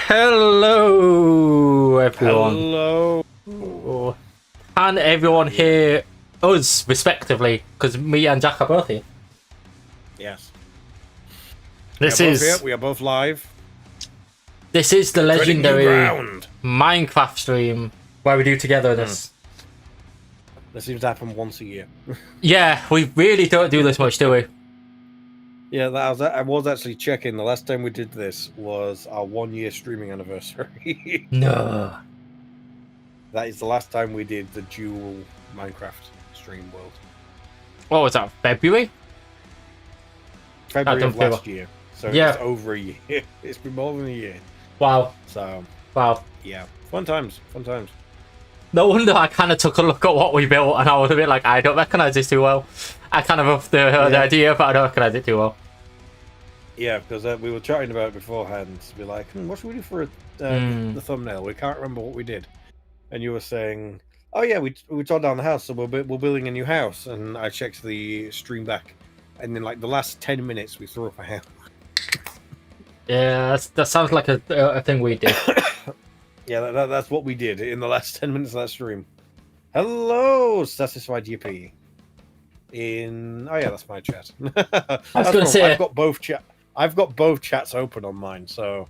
Hello, everyone. Hello. Can everyone hear us, respectively? Because me and Jack are both here. Yes. This we are is both here. We are both live. This is the Treading new legendary ground. Minecraft stream where we do together this. This seems to happen once a year. Yeah, we really don't do this much, do we? Yeah, I was actually checking. The last time we did this was our 1-year streaming anniversary. No. That is the last time we did the dual Minecraft stream world. What was that? February? February of last year. So yeah, it's over a year. It's been more than a year. Wow. So wow. Yeah, fun times. Fun times. No wonder I kind of took a look at what we built and I was a bit like, I don't recognise this too well. I kind of have the idea, but I don't recognise it too well. Yeah, because we were chatting about it beforehand to be like, what should we do for the thumbnail? We can't remember what we did. And you were saying, oh yeah, we tore down the house, so we're building a new house. And I checked the stream back, and in like the last 10 minutes, we threw up a house. Yeah, that sounds like a thing we did. Yeah, that's what we did in the last 10 minutes of that stream. Hello, Satisfied Yippee. Oh yeah, that's my chat. I was going to say, I've got both chats open on mine, so.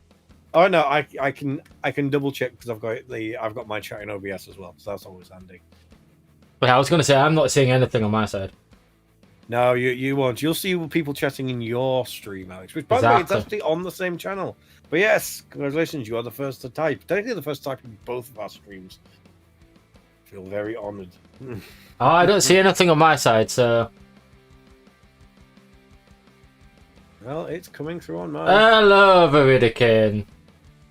Oh no, I can double check because I've got my chat in OBS as well, so that's always handy. But I was going to say I'm not seeing anything on my side. No, you won't. You'll see people chatting in your stream, Alex. Which, by the way, it's actually on the same channel. But yes, congratulations, you are the first to type. Technically, the first to type in both of our streams. I feel very honoured. Oh, I don't see anything on my side, so. Well, it's coming through on mine. Hello, Renovating.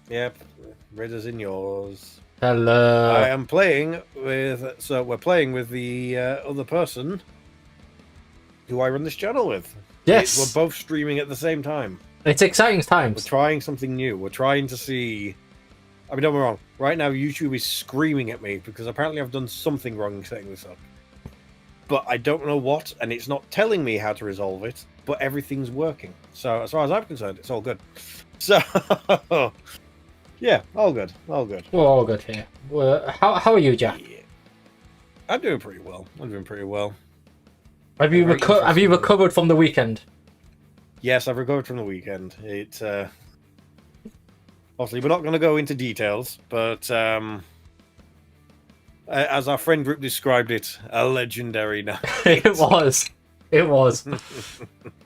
Yep, Ridder's in yours. Hello. I am playing with. So we're playing with the other person who I run this channel with. Yes. We're both streaming at the same time. It's exciting times. We're trying something new. We're trying to see. I mean, don't get me wrong. Right now, YouTube is screaming at me because apparently I've done something wrong setting this up. But I don't know what, and it's not telling me how to resolve it, but everything's working. So as far as I'm concerned, it's all good. So, yeah, all good. All good. We're all good here. How are you, Jack? Yeah. I'm doing pretty well. Have you recovered from the weekend? Yes, I've recovered from the weekend. It obviously we're not going to go into details, but as our friend group described it, a legendary night. It was.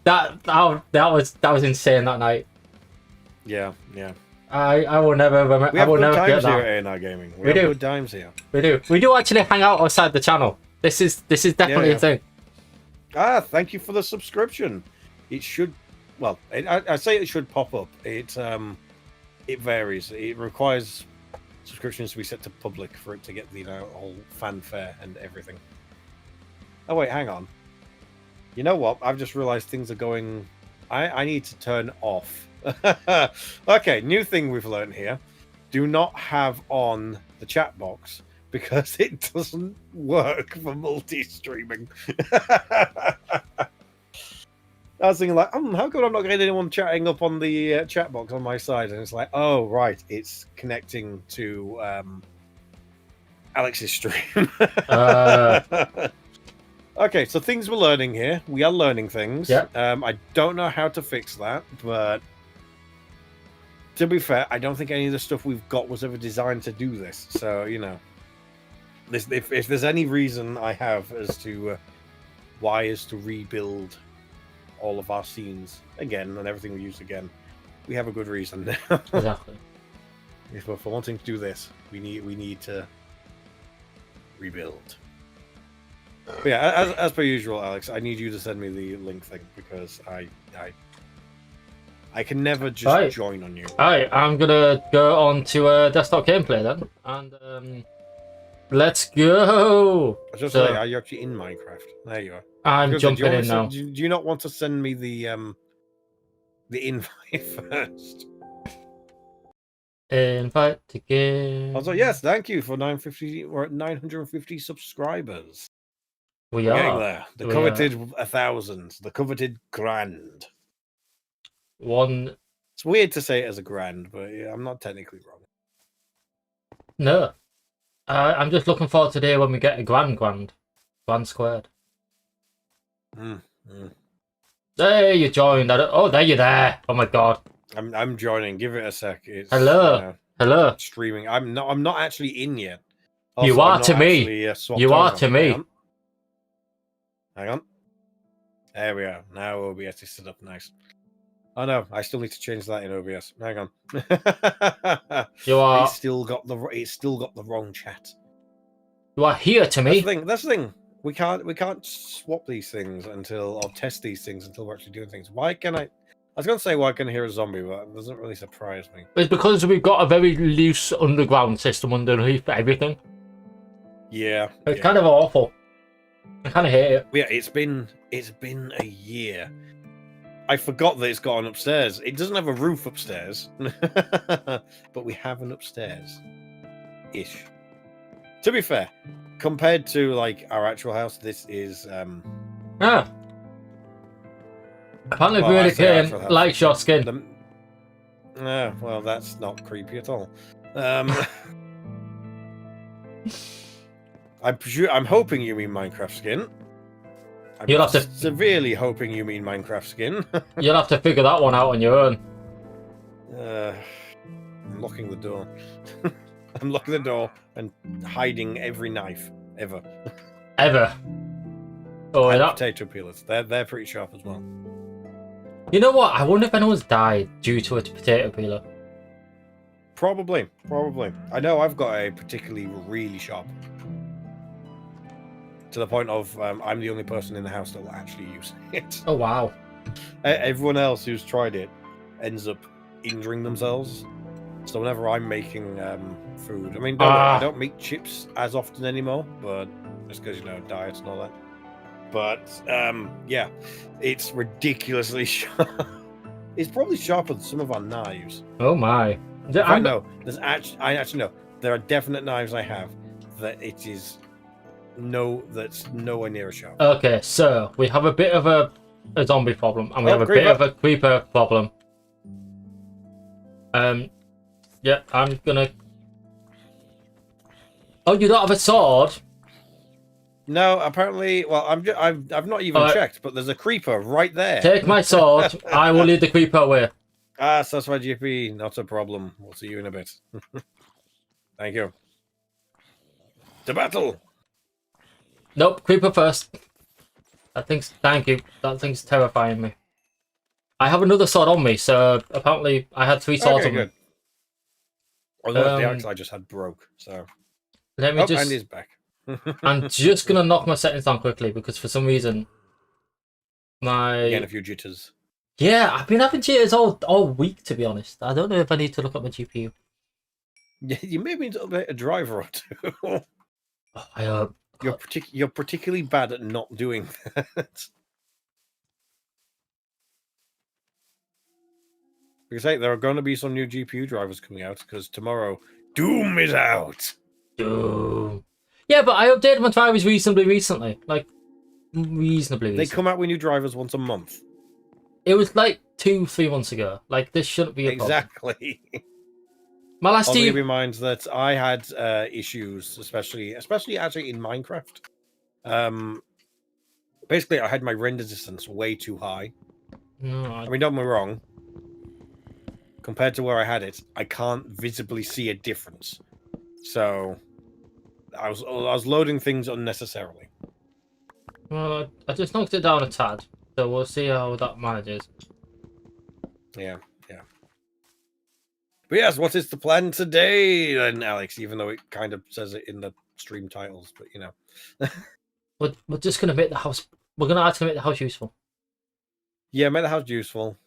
that was insane that night. Yeah. I will never remember. We have good times here at anrgaming. We do. Good times here. We do actually hang out outside the channel. This is definitely a thing. Thank you for the subscription. It should, well, I say it should pop up. It varies. It requires subscriptions to be set to public for it to get the whole fanfare and everything. Oh wait, hang on. You know what? I've just realized things are going. I need to turn off. Okay, new thing we've learned here. Do not have on the chat box because it doesn't work for multi-streaming. I was thinking like, how come I'm not getting anyone chatting up on the chat box on my side? And it's like, oh, right, it's connecting to Alex's stream. Okay, so things we're learning here. We are learning things. Yeah. I don't know how to fix that, but to be fair, I don't think any of the stuff we've got was ever designed to do this. So, you know, if there's any reason I have as to why is to rebuild all of our scenes again and everything we use again, we have a good reason now. Exactly. If we're wanting to do this, we need to rebuild. But yeah, as per usual, Alex, I need you to send me the link thing because I can never just join on you. Alright, I'm gonna go on to desktop gameplay then, and let's go. I was just saying, are you actually in Minecraft? There you are. I'm jumping in now. Do you not want to send me the invite first? Invite to game. Also, yes, thank you for 950. We're at 950 subscribers. We're getting there. The coveted 1,000. The coveted grand. 1 It's weird to say it as a grand, but yeah, I'm not technically wrong. No. I'm just looking forward to the day when we get a grand squared. There you joined. Oh, there you're there. Oh my god. I'm joining. Give it a sec. It's, Hello. Hello. Streaming. I'm not actually in yet. You are to me. You are to me. Hang on. There we are. Now OBS is set up nice. Oh no, I still need to change that in OBS. Hang on. You are. It's still got the wrong chat. You are here to me. That's the thing. We can't swap these things or test these things until we're actually doing things. Why can I was gonna say why can I hear a zombie, but it doesn't really surprise me. It's because we've got a very loose underground system underneath everything. Yeah. It's kind of awful. I kind of hate it. Yeah, it's been a year. I forgot that it's got an upstairs. It doesn't have a roof upstairs, but we have an upstairs-ish. To be fair, compared to like our actual house, this is Yeah. Apparently, well, really clean, likes your skin. Well, that's not creepy at all. I'm hoping you mean Minecraft skin. You'll have to severely hoping you mean Minecraft skin. You'll have to figure that one out on your own. I'm locking the door. I'm locking the door and hiding every knife ever. Ever. Oh, and that potato peelers. They're pretty sharp as well. You know what? I wonder if anyone's died due to a potato peeler. Probably. I know I've got a particularly really sharp. To the point of I'm the only person in the house that will actually use it. Oh wow! Everyone else who's tried it ends up injuring themselves. So whenever I'm making food, I mean, I don't make chips as often anymore, but just because diets and all that. But yeah, it's ridiculously sharp. It's probably sharper than some of our knives. Oh my! I know. I actually know there are definite knives I have that it is. That's nowhere near as sharp. Okay, so we have a bit of a zombie problem, and we have a bit of a creeper problem. Yeah, I'm gonna. Oh, you don't have a sword? No, apparently. Well, I've not even checked, but there's a creeper right there. Take my sword. I will lead the creeper away. So that's my GP. Not a problem. We'll see you in a bit. Thank you. To battle. Nope, creeper first. Thank you. That thing's terrifying me. I have another sword on me, so apparently I had 3 swords on me. Although the axe I just had broke, so. Let me and he's back. I'm just gonna knock my settings down quickly because for some reason Getting a few jitters. Yeah, I've been having jitters all week, to be honest. I don't know if I need to look at my GPU. Yeah, you may need to update a driver or two. Oh, I hope. You're particularly bad at not doing that. Because hey, there are going to be some new GPU drivers coming out because tomorrow Doom is out. Doom. Yeah, but I updated my drivers reasonably recently. Like, reasonably recently. They come out with new drivers once a month. It was like 2-3 months ago. Like, this shouldn't be a problem. Exactly. My last I'll keep in mind that I had issues, especially actually in Minecraft. Basically, I had my render distance way too high. No, I mean, don't get me wrong. Compared to where I had it, I can't visibly see a difference. So, I was loading things unnecessarily. Well, I just knocked it down a tad, so we'll see how that manages. Yeah. But yes, what is the plan today, then, Alex? Even though it kind of says it in the stream titles, but we're just gonna make the house. We're gonna actually make the house useful. Yeah, make the house useful.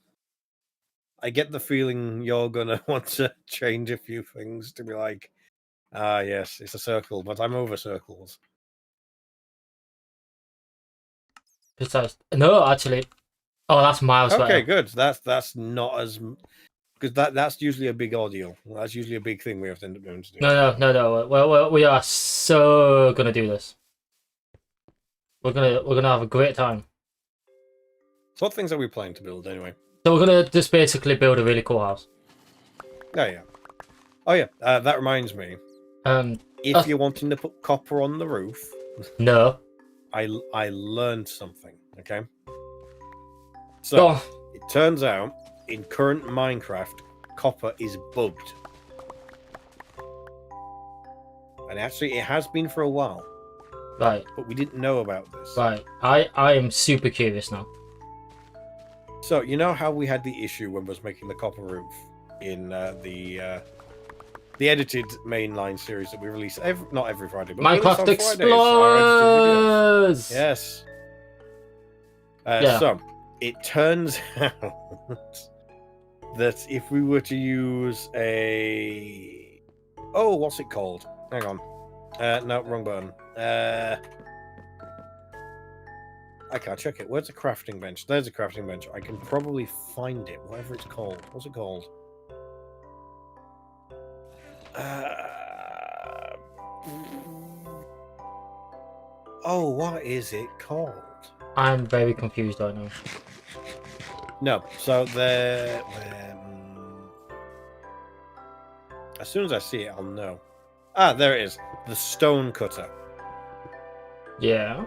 I get the feeling you're gonna want to change a few things to be like, yes, it's a circle, but I'm over circles. Besides, no, actually, oh, that's miles better. Okay, good. That's not as because that's usually a big ordeal. That's usually a big thing we have to end up doing to do. No. Well, we are so gonna do this. We're gonna have a great time. So what things are we planning to build anyway? So we're gonna just basically build a really cool house. Oh yeah. Oh yeah. That reminds me. If you're wanting to put copper on the roof, no. I learned something. Okay. Go So on. it turns out in current Minecraft, copper is bugged, and actually it has been for a while. Right. But we didn't know about this. Right. I am super curious now. So you know how we had the issue when we was making the copper roof in the edited mainline series that we release not every Friday, but Minecraft we release on Fridays, our edited videos. Explorers. Yes. Yeah. So it turns out that if we were to use what's it called? Hang on. No, wrong button. I can't check it. Where's the crafting bench? There's a crafting bench. I can probably find it, whatever it's called. What's it called? What is it called? I'm very confused right now. No, so as soon as I see it, I'll know. There it is. The stone cutter. Yeah.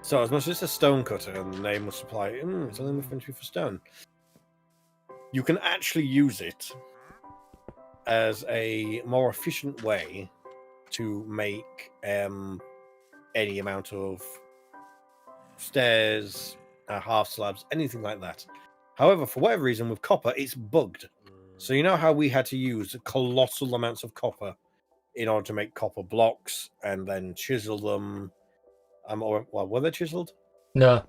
So as much as it's a stone cutter, and the name will supply, it's only meant to be for stone. You can actually use it as a more efficient way to make any amount of stairs, half slabs, anything like that. However, for whatever reason, with copper, it's bugged. So you know how we had to use colossal amounts of copper in order to make copper blocks and then chisel them. Were they chiseled? No.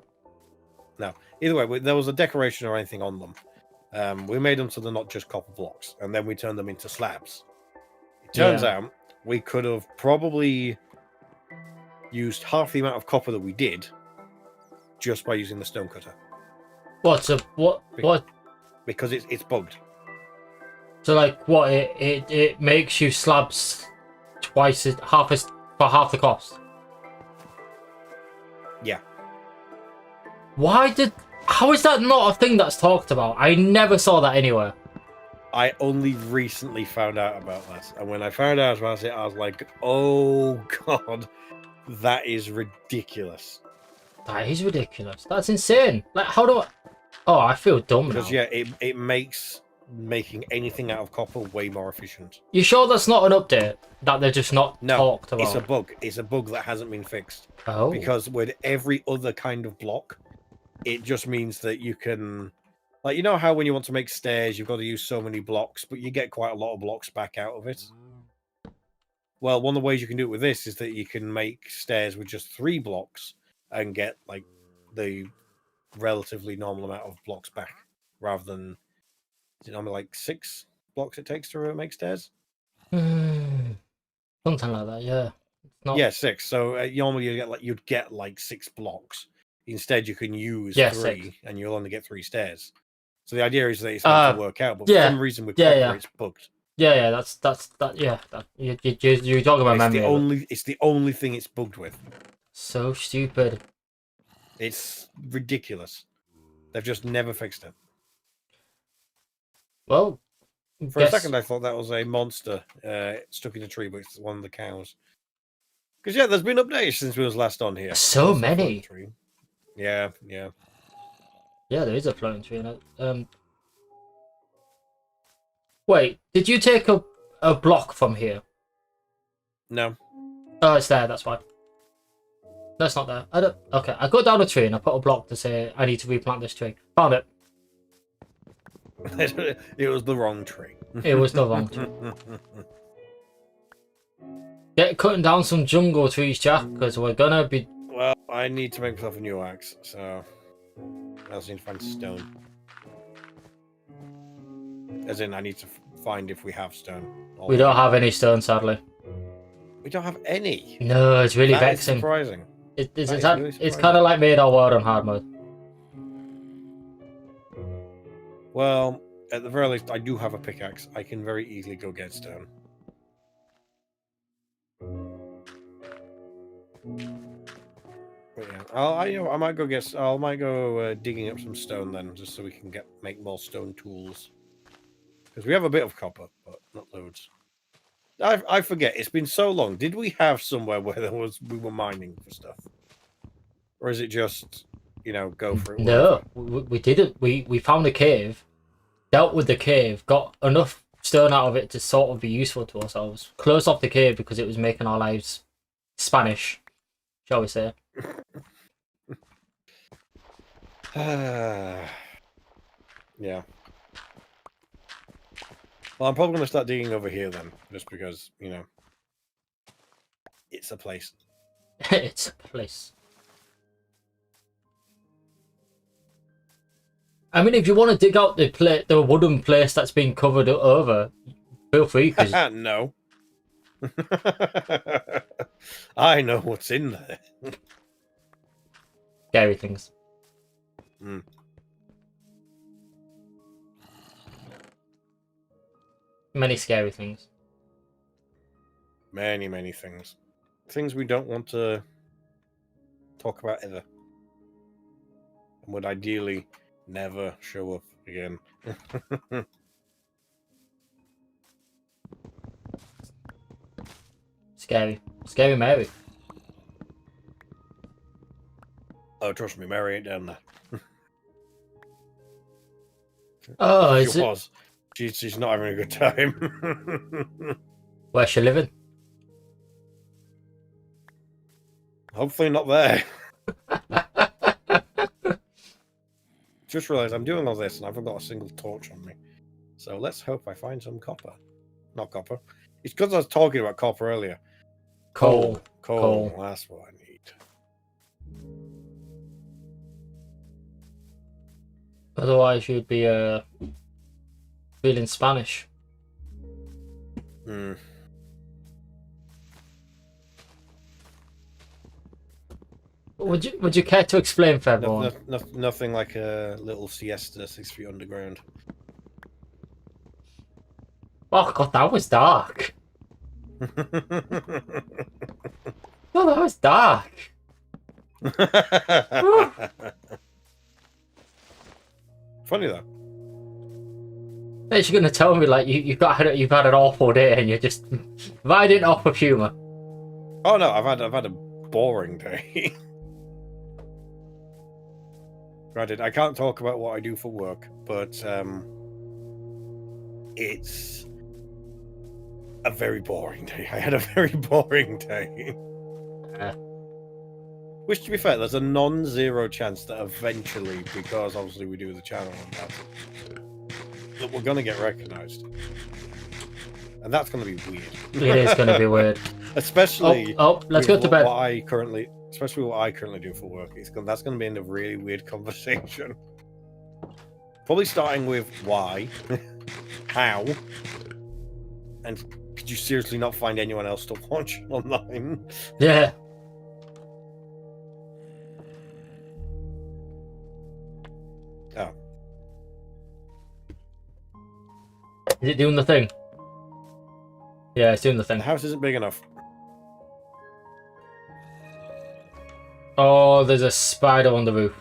No. Either way, there was a decoration or anything on them. We made them so they're not just copper blocks, and then we turned them into slabs. It turns out we could have probably used half the amount of copper that we did just by using the stone cutter. What? Because it's bugged. So like what? It makes you slabs for half the cost. Yeah. How is that not a thing that's talked about? I never saw that anywhere. I only recently found out about that. And when I found out about it, I was like, oh god, that is ridiculous. That is ridiculous. That's insane. Like, how do I... Oh, I feel dumb Because, now. yeah, it makes making anything out of copper way more efficient. You sure that's not an update? That they're just not talked about? It's a bug. It's a bug that hasn't been fixed. Oh. Because with every other kind of block, it just means that you can... Like, you know how when you want to make stairs, you've got to use so many blocks, but you get quite a lot of blocks back out of it? Well, one of the ways you can do it with this is that you can make stairs with just 3 blocks and get, like, the relatively normal amount of blocks back, rather than, is it normally like 6 blocks it takes to make stairs? Something like that, yeah. Yeah, 6. So normally you'd get like 6 blocks. Instead, you can use 3, 6. and you'll only get 3 stairs. So the idea is that it's meant to work out, but for some reason with copper, it's bugged. Yeah, you're talking about memory. It's the only thing it's bugged with. So stupid. It's ridiculous. They've just never fixed it. Well, for a second I thought that was a monster stuck in a tree, but it's one of the cows. Because yeah, there's been updates since we was last on here. So many. Yeah. Yeah, there is a floating tree in it. Wait, did you take a block from here? No. Oh, it's there, that's why. That's not there. Okay, I got down a tree and I put a block to say I need to replant this tree. Found it. It was the wrong tree. It was the wrong tree. Get cutting down some jungle trees, Jack, because we're gonna be... Well, I need to make myself a new axe, so... I also need to find stone. As in, I need to find if we have stone. We don't have any stone, sadly. We don't have any? No, it's really vexing. Is surprising. It's kind of like made our world on hard mode. Well, at the very least, I do have a pickaxe. I can very easily go get stone. But yeah, I might go digging up some stone then, just so we can make more stone tools. Because we have a bit of copper, but not loads. I forget. It's been so long. Did we have somewhere where we were mining for stuff, or is it just go for it? No, we didn't. We found a cave, dealt with the cave, got enough stone out of it to sort of be useful to ourselves. Closed off the cave because it was making our lives Spanish, shall we say? Yeah. Well, I'm probably going to start digging over here then, just because it's a place. It's a place. I mean, if you want to dig out the wooden place that's been covered over, feel free. Cause... No. I know what's in there. Scary things. Mm. Many scary things. Many, many things. Things we don't want to talk about ever. And would ideally never show up again. Scary. Scary Mary. Oh, trust me, Mary ain't down there. Oh, is it? Was. She's not having a good time. Where's she living? Hopefully not there. Just realised I'm doing all this and I haven't got a single torch on me. So let's hope I find some copper. Not copper. It's because I was talking about copper earlier. Coal. That's what I need. Otherwise, you'd be feeling Spanish. Hmm. Would you care to explain for everyone? Nothing like a little siesta 6 feet underground. Oh god, that was dark. Oh, that was dark. Funny though. You're gonna tell me like you've had an awful day and you're just riding off of humour. Oh no, I've had a boring day. Granted, I can't talk about what I do for work, but it's a very boring day. I had a very boring day. Which, to be fair, there's a non-zero chance that eventually, because obviously we do the channel and that we're going to get recognised. And that's going to be weird. It is going to be weird. Especially let's go to bed. Especially what I currently do for work. That's going to be in a really weird conversation. Probably starting with why, how, and could you seriously not find anyone else to watch online? Yeah. Oh. Is it doing the thing? Yeah, it's doing the thing. The house isn't big enough. Oh, there's a spider on the roof.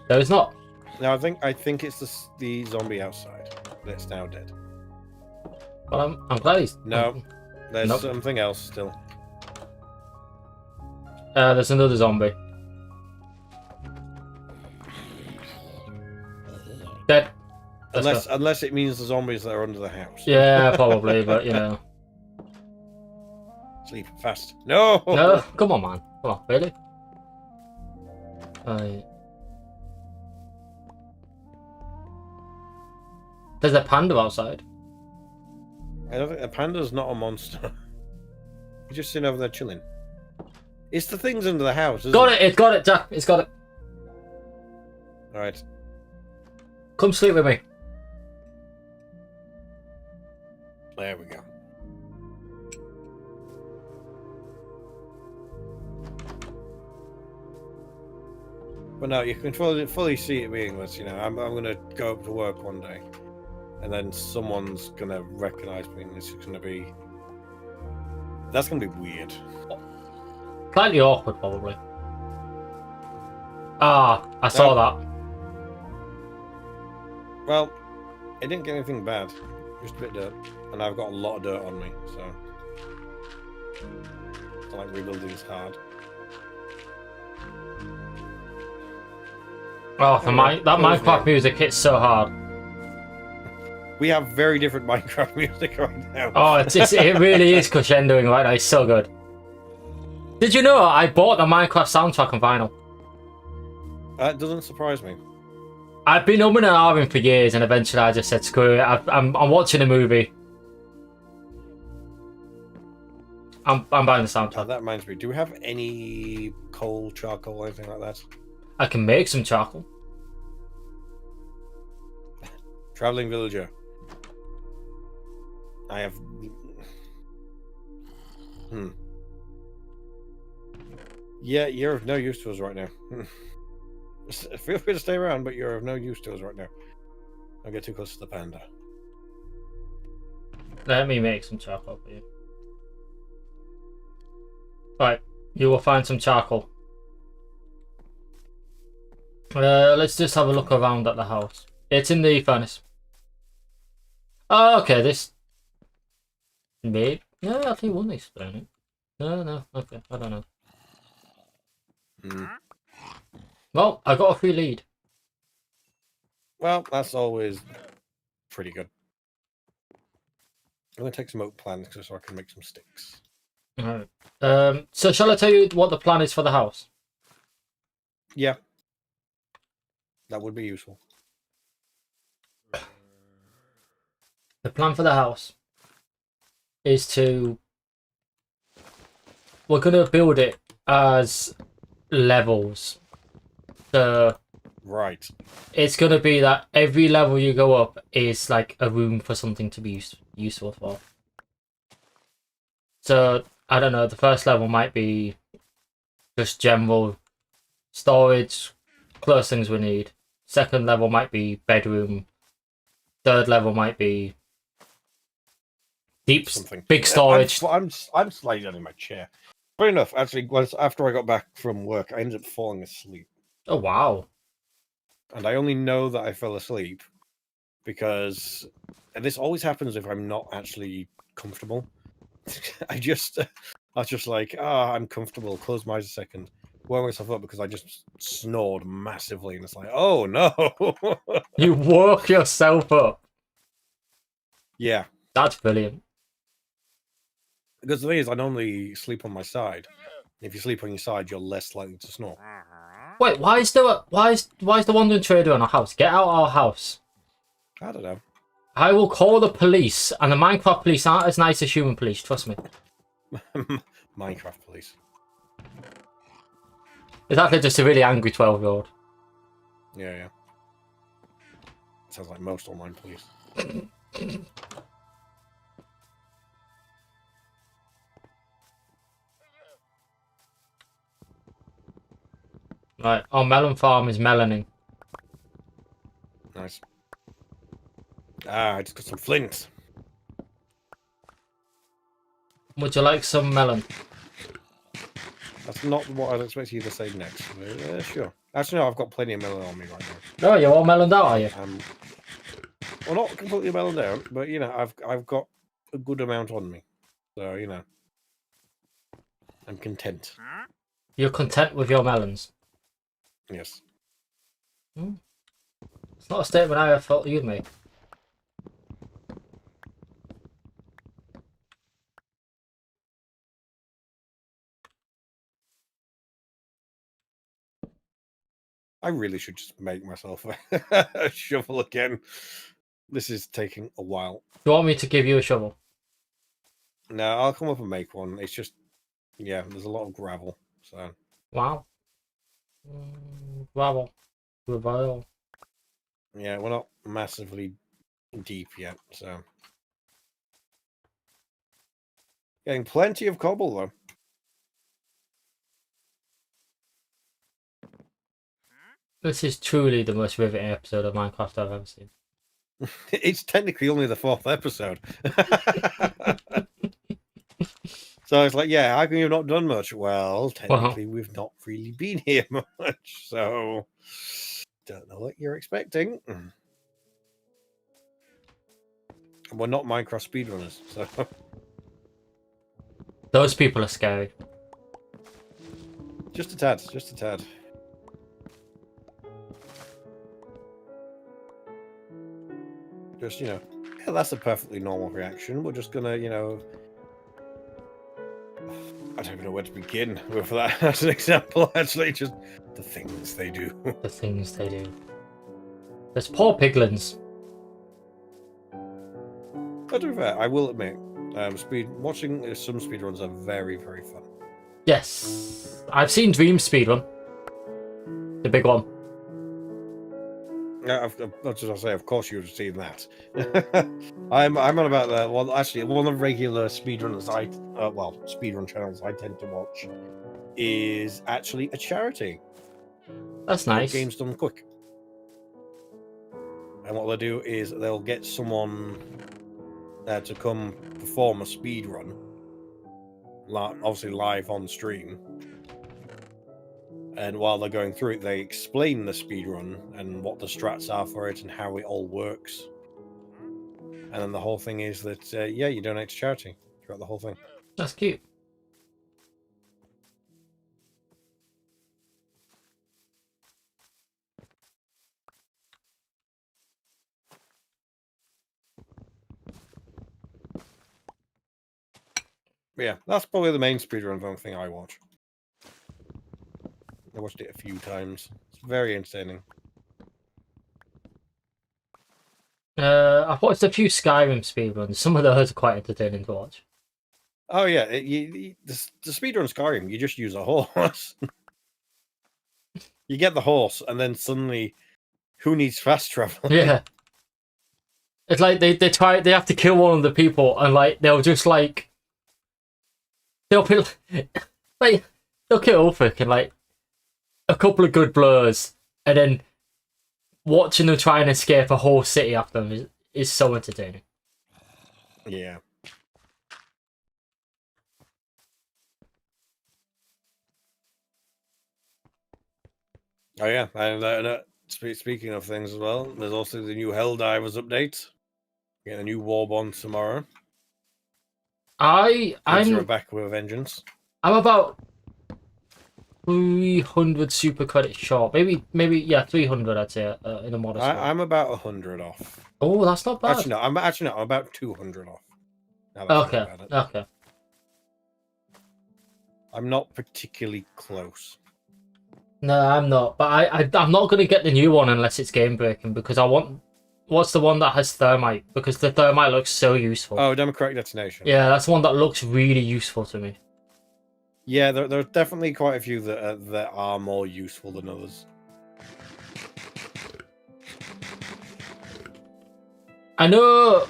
No, it's not. No, I think it's the zombie outside that's now dead. Well, I'm glad he's... No, there's something else still. There's another zombie. Dead. Unless it means the zombies that are under the house. Yeah, probably, but you know. Sleep fast. No! No, come on, man. Come on, really? There's a panda outside. I don't think a panda's not a monster. He's just sitting over there chilling. It's the things under the house, isn't it? It's got it, Jack. It's got it. Alright. Come sleep with me. There we go. But no, you can fully see it being this. I'm going to go up to work one day, and then someone's going to recognise me, and it's going to be... That's going to be weird. Slightly awkward, probably. Ah, I saw that. Well, it didn't get anything bad. Just a bit of dirt. And I've got a lot of dirt on me, so... It's like rebuilding is hard. Oh, for that Minecraft music hits so hard. We have very different Minecraft music right now. Oh, it really is crescendoing right now. It's so good. Did you know I bought the Minecraft soundtrack on vinyl? That doesn't surprise me. I've been umming and ahhing for years, and eventually I just said, screw it. I'm watching a movie. I'm buying the soundtrack. That reminds me. Do we have any coal, charcoal, anything like that? I can make some charcoal. Traveling villager. I have... Yeah, you're of no use to us right now. Feel free to stay around, but you're of no use to us right now. Don't get too close to the panda. Let me make some charcoal for you. Right, you will find some charcoal. Let's just have a look around at the house. It's in the furnace. Oh, okay, this... Maybe... Yeah, I think one explain it. No, okay, I don't know. Well, I got a free lead. Well, that's always pretty good. I'm going to take some oak planks so I can make some sticks. Alright. So shall I tell you what the plan is for the house? Yeah. That would be useful. The plan for the house is to... We're going to build it as levels. So right. It's going to be that every level you go up is like a room for something to be useful for. So, I don't know, the first level might be just general storage, close things we need. Second level might be bedroom. Third level might be deep, big storage. I'm sliding down in my chair. Fair enough. Actually, after I got back from work, I ended up falling asleep. Oh, wow. And I only know that I fell asleep because... And this always happens if I'm not actually comfortable. I was just like, I'm comfortable. Close my eyes a second. Woke myself up because I just snored massively. And it's like, oh, no. You woke yourself up. Yeah. That's brilliant. Because the thing is, I normally sleep on my side. If you sleep on your side, you're less likely to snore. Wait, why is the wandering trader in our house? Get out of our house. I don't know. I will call the police, and the Minecraft police aren't as nice as human police, trust me. Minecraft police. It's actually just a really angry 12-year-old. Yeah. Sounds like most online police. Right, our melon farm is meloning. Nice. I just got some flint. Would you like some melon? That's not what I'd expect you to say next. Sure. Actually, no, I've got plenty of melon on me right now. No, you're all meloned out, are you? Well, not completely meloned out, but you know, I've got a good amount on me, so you know, I'm content. You're content with your melons? Yes. It's not a statement I ever thought you'd make. I really should just make myself a shovel again. This is taking a while. Do you want me to give you a shovel? No, I'll come up and make one. It's just, yeah, there's a lot of gravel, so. Wow. Gravel. Yeah, we're not massively deep yet, so. Getting plenty of cobble, though. This is truly the most riveting episode of Minecraft I've ever seen. It's technically only the 4th episode. So it's like, yeah, how come you've not done much? Well, Well, technically, we've not really been here much, so don't know what you're expecting. And we're not Minecraft speedrunners, so those people are scary. just a tad, just a tad. Just, yeah, that's a perfectly normal reaction. We're just gonna, I don't even know where to begin with that as an example, actually. Just the things they do. The things they do. There's poor piglins. But to be fair, I will admit, watching some speedruns are very, very fun. Yes. I've seen Dream speedrun. The big one. Yeah, that's what I say. Of course, you've seen that. I'm on about that. Well, actually, one of the regular speedrunners speedrun channels I tend to watch is actually a charity. That's nice. Games Done Quick. And what they'll do is they'll get someone to come perform a speedrun, obviously live on stream. And while they're going through it, they explain the speedrun and what the strats are for it and how it all works. And then the whole thing is that, you donate to charity throughout the whole thing. That's cute. But yeah, that's probably the main speedrun thing I watch. I watched it a few times. It's very entertaining. I've watched a few Skyrim speedruns. Some of those are quite entertaining to watch. Oh yeah, the speedrun Skyrim, you just use a horse. You get the horse, and then suddenly, who needs fast travel? Yeah. It's like they have to kill one of the people, and like they'll just like they'll kill Ulfric in like a couple of good blows, and then watching them try and escape a whole city after them is so entertaining. Yeah. Oh yeah, and speaking of things as well, there's also the new Helldivers update. Getting a new Warbond tomorrow. I'm back with a vengeance. I'm about 300 super credits short. Maybe 300 I'd say in a modest way. I'm about 100 off. Oh, that's not bad. I'm about 200 off. Okay. I'm not particularly close. No, I'm not. But I'm not going to get the new one unless it's game breaking because I want. What's the one that has thermite? Because the thermite looks so useful. Oh, Democratic Detonation. Yeah, that's one that looks really useful to me. Yeah, there are definitely quite a few that are more useful than others. I know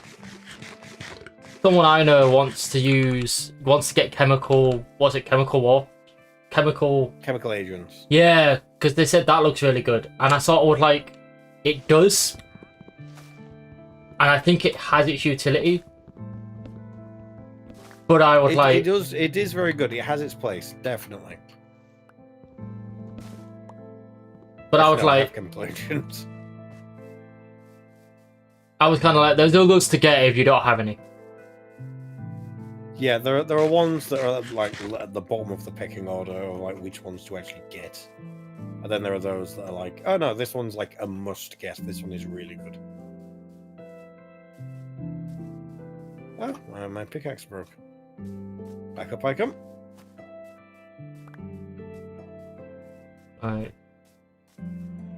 someone I know wants to get chemical. What's it? Chemical agents. Yeah, because they said that looks really good, and I sort of would like. It does, and I think it has its utility. But I would like. It does. It is very good. It has its place, definitely. But I would like. Chemical agents. I was kind of like, there's no looks to get if you don't have any. Yeah, there are ones that are like at the bottom of the pecking order of like which ones to actually get, and then there are those that are like, oh no, this one's like a must get. This one is really good. Oh, my pickaxe broke. Back up I come. Alright.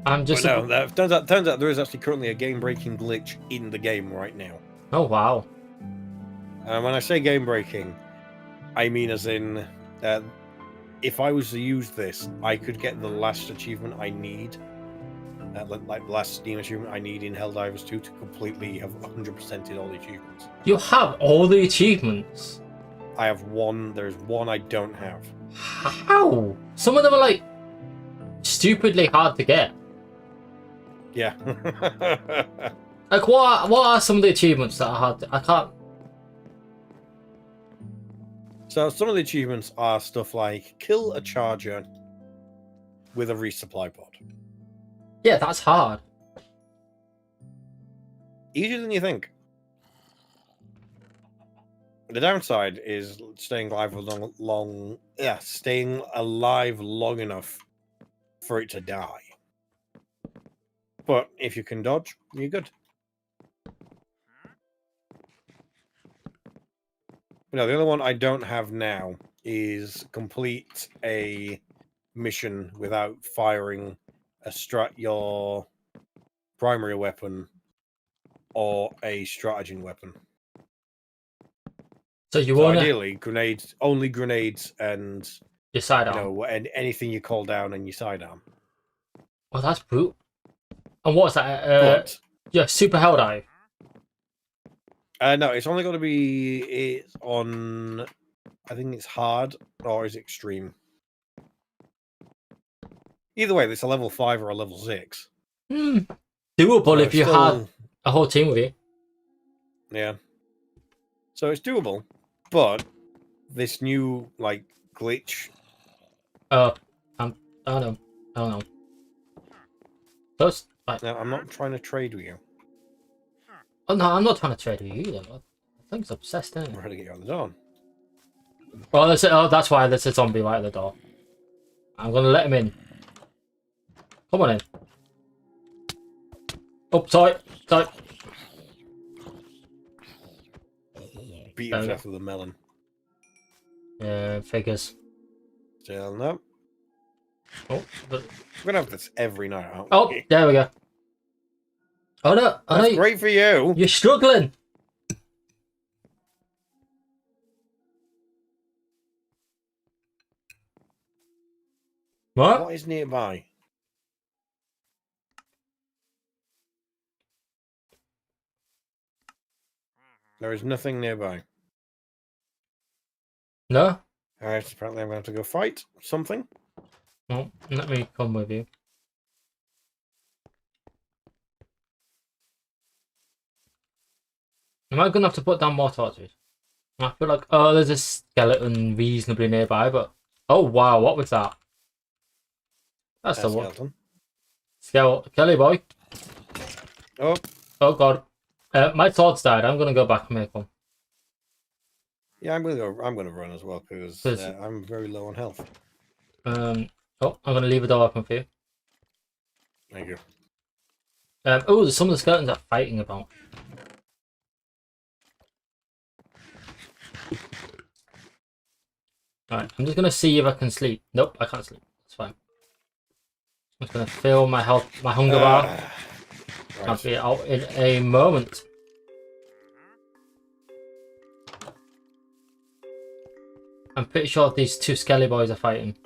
I'm just. But no, turns out there is actually currently a game-breaking glitch in the game right now. Oh wow. And when I say game-breaking, I mean as in, if I was to use this, I could get the last achievement I need, like the last Steam achievement I need in Helldivers 2 to completely have 100%ed all the achievements. You have all the achievements? I have one. There's one I don't have. How? Some of them are like stupidly hard to get. Yeah. Like what are some of the achievements that are hard to... I can't... So some of the achievements are stuff like kill a charger with a resupply pod. Yeah, that's hard. Easier than you think. The downside is staying alive staying alive long enough for it to die. But if you can dodge, you're good. No, the other one I don't have now is complete a mission without firing your primary weapon or a stratagem weapon. So you So want ideally, only grenades, and your sidearm. and anything you call down and your sidearm. Oh, that's brutal. And what's that? But Yeah, super hell dive. no, it's only got to be on. I think it's hard or is extreme. Either way, it's a level 5 or a level 6. Doable So if you had a whole team with you. Yeah. So it's doable, but this new glitch. I don't know. Those. No, I'm not trying to trade with you. Oh no, I'm not trying to trade with you either. I think it's obsessed, isn't I'm it? trying to get you on the zone. That's why there's a zombie right at the door. I'm gonna let him in. Come on in. Oh, sorry. Beat him to death with a melon. Yeah, figures. Still no. Oh, but... We're gonna have this every night, aren't we? Oh, there we go. Oh no, that's great for you. You're struggling. What? What is nearby? There is nothing nearby. No? Alright, apparently I'm going to have to go fight something. Well, let me come with you. Am I gonna have to put down more torches? I feel like, oh, there's a skeleton reasonably nearby, but... Oh, wow, what was that? That's the one. Skeleton. Kelly boy. Oh. Oh, God. My swords died. I'm gonna go back and make one. Yeah, I'm gonna run as well, because I'm very low on health. Oh, I'm gonna leave a door open for you. Thank you. Oh, there's some of the skeletons are fighting about. Alright, I'm just gonna see if I can sleep. Nope, I can't sleep. That's fine. I'm just gonna fill my hunger bar. Right. I'll be out in a moment. I'm pretty sure these two skelly boys are fighting.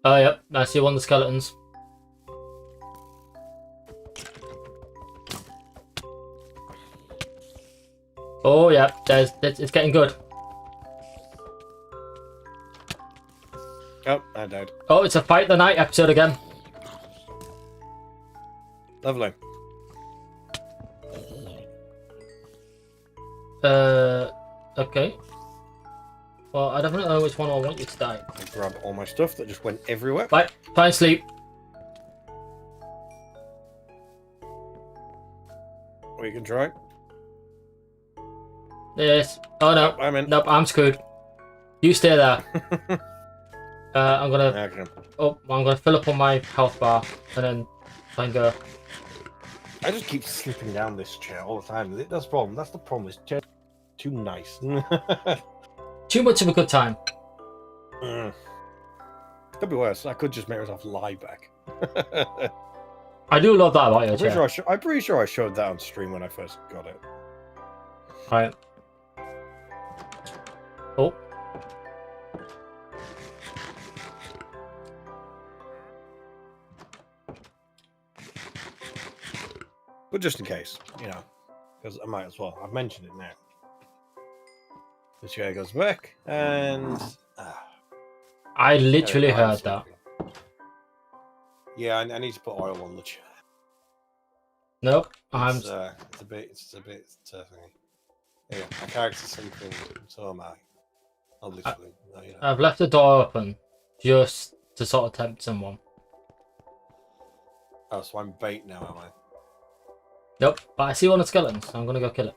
Oh, yep, I see one of the skeletons. Oh, yeah, it's getting good. Oh, I died. Oh, it's a Fight the Night episode again. Lovely. Okay. Well, I don't know which one I want you to die. I grab all my stuff that just went everywhere. Right, try and sleep. We can try. Yes. Oh no. I'm in. Nope, I'm screwed. You stay there. I'm gonna. Okay. Oh, I'm gonna fill up on my health bar and then try and go. I just keep slipping down this chair all the time. That's the problem. That's the problem. This chair too nice. Too much of a good time. Could be worse. I could just make myself lie back. I do love that about your chair. I'm pretty sure I showed that on stream when I first got it. Right. Oh. But just in case, because I might as well. I've mentioned it now. The chair goes back, and I literally heard that. Yeah, I need to put oil on the chair. Nope, It's a bit. Yeah, my character's sleeping, so am I. Not literally. No, you know. I've left the door open just to sort of tempt someone. Oh, so I'm bait now, am I? Nope, but I see one of the skeletons, so I'm gonna go kill it.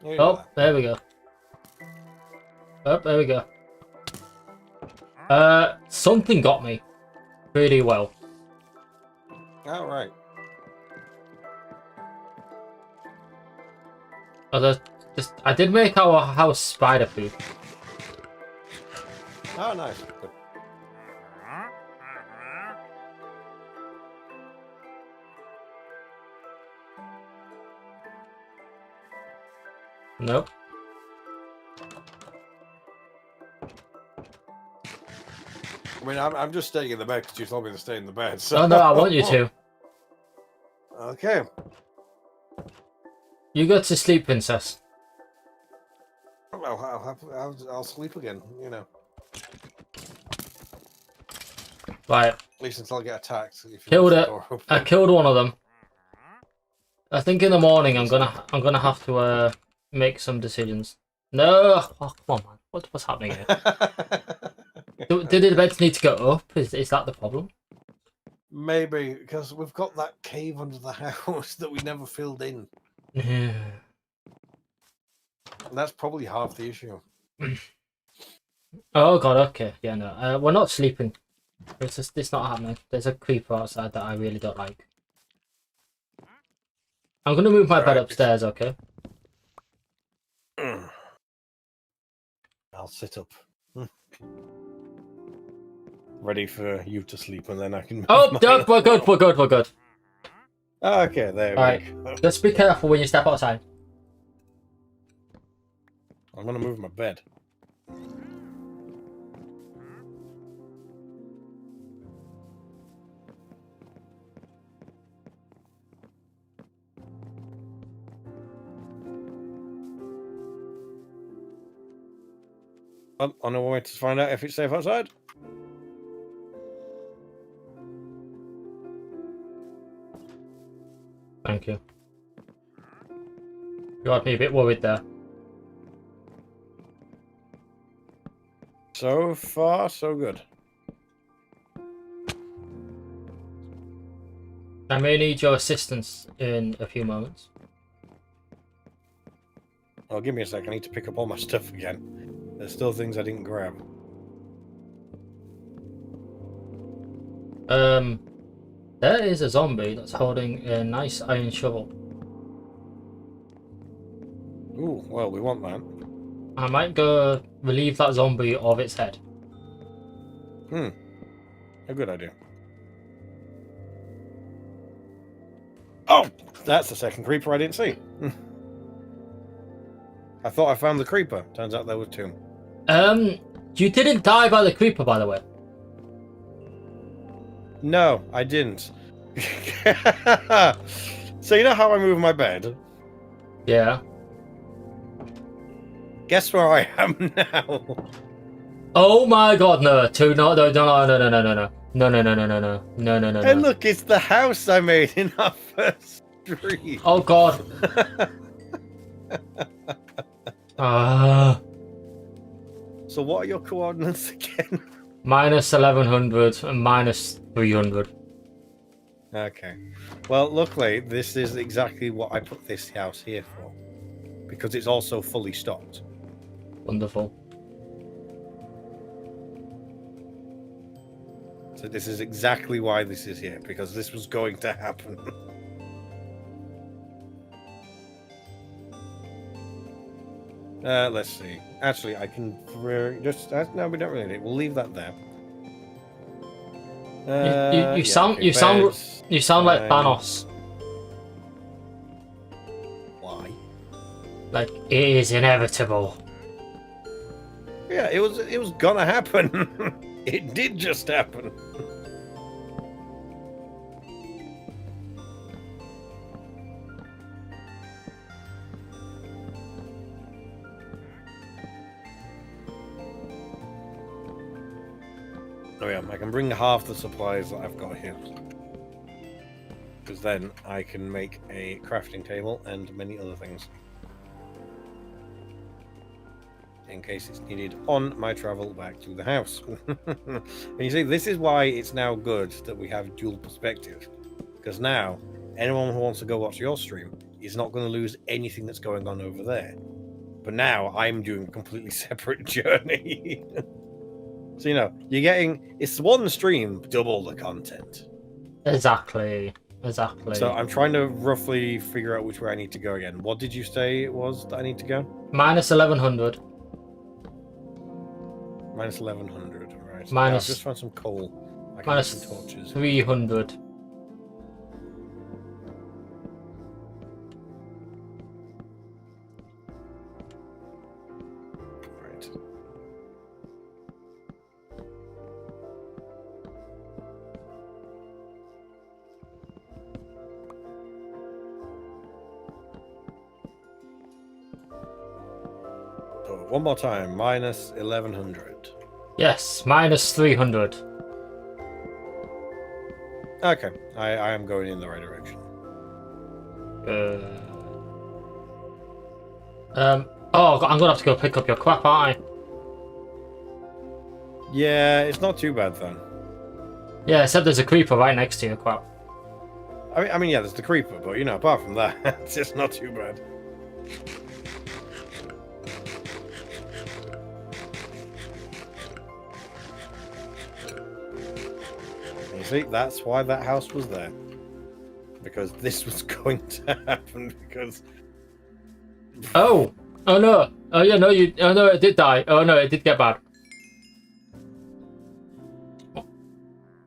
Yeah, Oh, there we go. Oh, there we go. Something got me really well. Oh, right. Although, I did make our house spider food. Oh, nice. Good. Nope. I mean, I'm just staying in the bed because you told me to stay in the bed. So. Oh no, I want you to. Okay. You go to sleep, princess. Well, I'll sleep again, you know. Right. At least until I get attacked. If Killed it. I killed one of them. I think in the morning I'm gonna have to make some decisions. No, oh, come on, man. What's happening here? Did the beds need to go up? Is that the problem? Maybe because we've got that cave under the house that we never filled in. Yeah. And that's probably half the issue. Oh god. Okay. Yeah. No. We're not sleeping. It's not happening. There's a creeper outside that I really don't like. I'm gonna move my bed upstairs. Okay. I'll sit up. Ready for you to sleep, and then I can. Oh, no, we're good. We're good. We're good. Okay, there we go. Just be careful when you step outside. I'm gonna move my bed. On a way to find out if it's safe outside. Thank you. You had me a bit worried there. So far, so good. I may need your assistance in a few moments. Oh, give me a sec. I need to pick up all my stuff again. There's still things I didn't grab. There is a zombie that's holding a nice iron shovel. Ooh, well, we want that. I might go relieve that zombie of its head. A good idea. Oh, that's the second creeper I didn't see. I thought I found the creeper. Turns out there were two. You didn't die by the creeper, by the way. No, I didn't. So you know how I move my bed? Yeah. Guess where I am now? Oh my god, no. No. And look, it's the house I made in our first street. Oh god. So what are your coordinates again? Minus 1100 and minus 300. Okay. Well, luckily, this is exactly what I put this house here for. Because it's also fully stocked. Wonderful. So this is exactly why this is here. Because this was going to happen. Let's see. Actually, I can just... no, we don't really need it. We'll leave that there. You sound like Thanos. Why? Like it is inevitable. Yeah, it was gonna happen. It did just happen. Oh yeah, I can bring half the supplies that I've got here. Because then I can make a crafting table and many other things. in case it's needed on my travel back to the house. And you see, this is why it's now good that we have dual perspective, because now anyone who wants to go watch your stream is not going to lose anything that's going on over there. But now I'm doing a completely separate journey. So, you know, you're getting, it's one stream, double the content. Exactly. So I'm trying to roughly figure out which way I need to go again. What did you say it was that I need to go? Minus 1100. Minus 1100, right. Minus- Yeah, I've just found some coal. I can Minus make some torches. 300. Right. So one more time, minus 1100. Yes, minus 300. Okay, I am going in the right direction. Oh, I'm gonna have to go pick up your crap, aren't I? Yeah, it's not too bad then. Yeah, except there's a creeper right next to your crap. I mean, yeah, there's the creeper, but you know, apart from that, it's just not too bad. And you see, that's why that house was there, because this was going to happen. Because Oh no! Oh yeah, no, oh no, it did die. Oh no, it did get bad.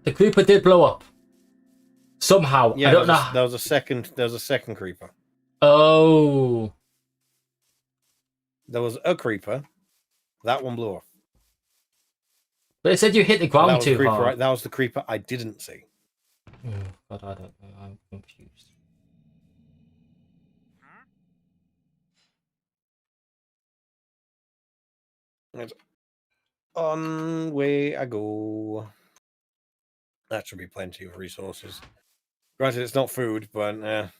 The creeper did blow up. Somehow, yeah, I don't know. there was a second creeper. Oh, There was a creeper. That one blew off. but it said you hit the ground That was the too creeper, hard. right? That was the creeper I didn't see. Oh, God, I don't know. I'm confused. Right. On way I go. That should be plenty of resources. Granted, it's not food, but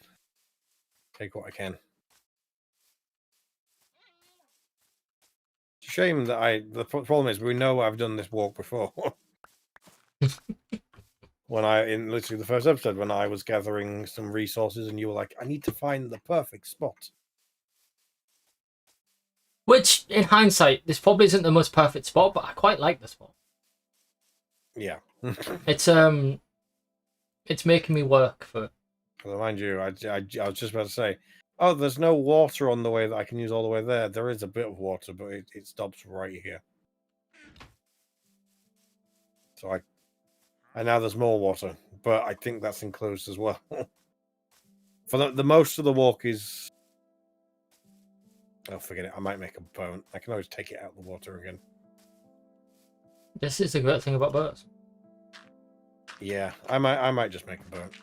take what I can. It's a shame that the problem is we know I've done this walk before. In literally the first episode, when I was gathering some resources and you were like, I need to find the perfect spot. Which, in hindsight, this probably isn't the most perfect spot, but I quite like the spot. Yeah. It's making me work for it. Well, mind you, I was just about to say, oh, there's no water on the way that I can use all the way there. There is a bit of water, but it stops right here. So and now there's more water, but I think that's enclosed as well. For the most of the walk is... Oh, forget it. I might make a boat. I can always take it out of the water again. This is the great thing about boats. Yeah, I might just make a boat.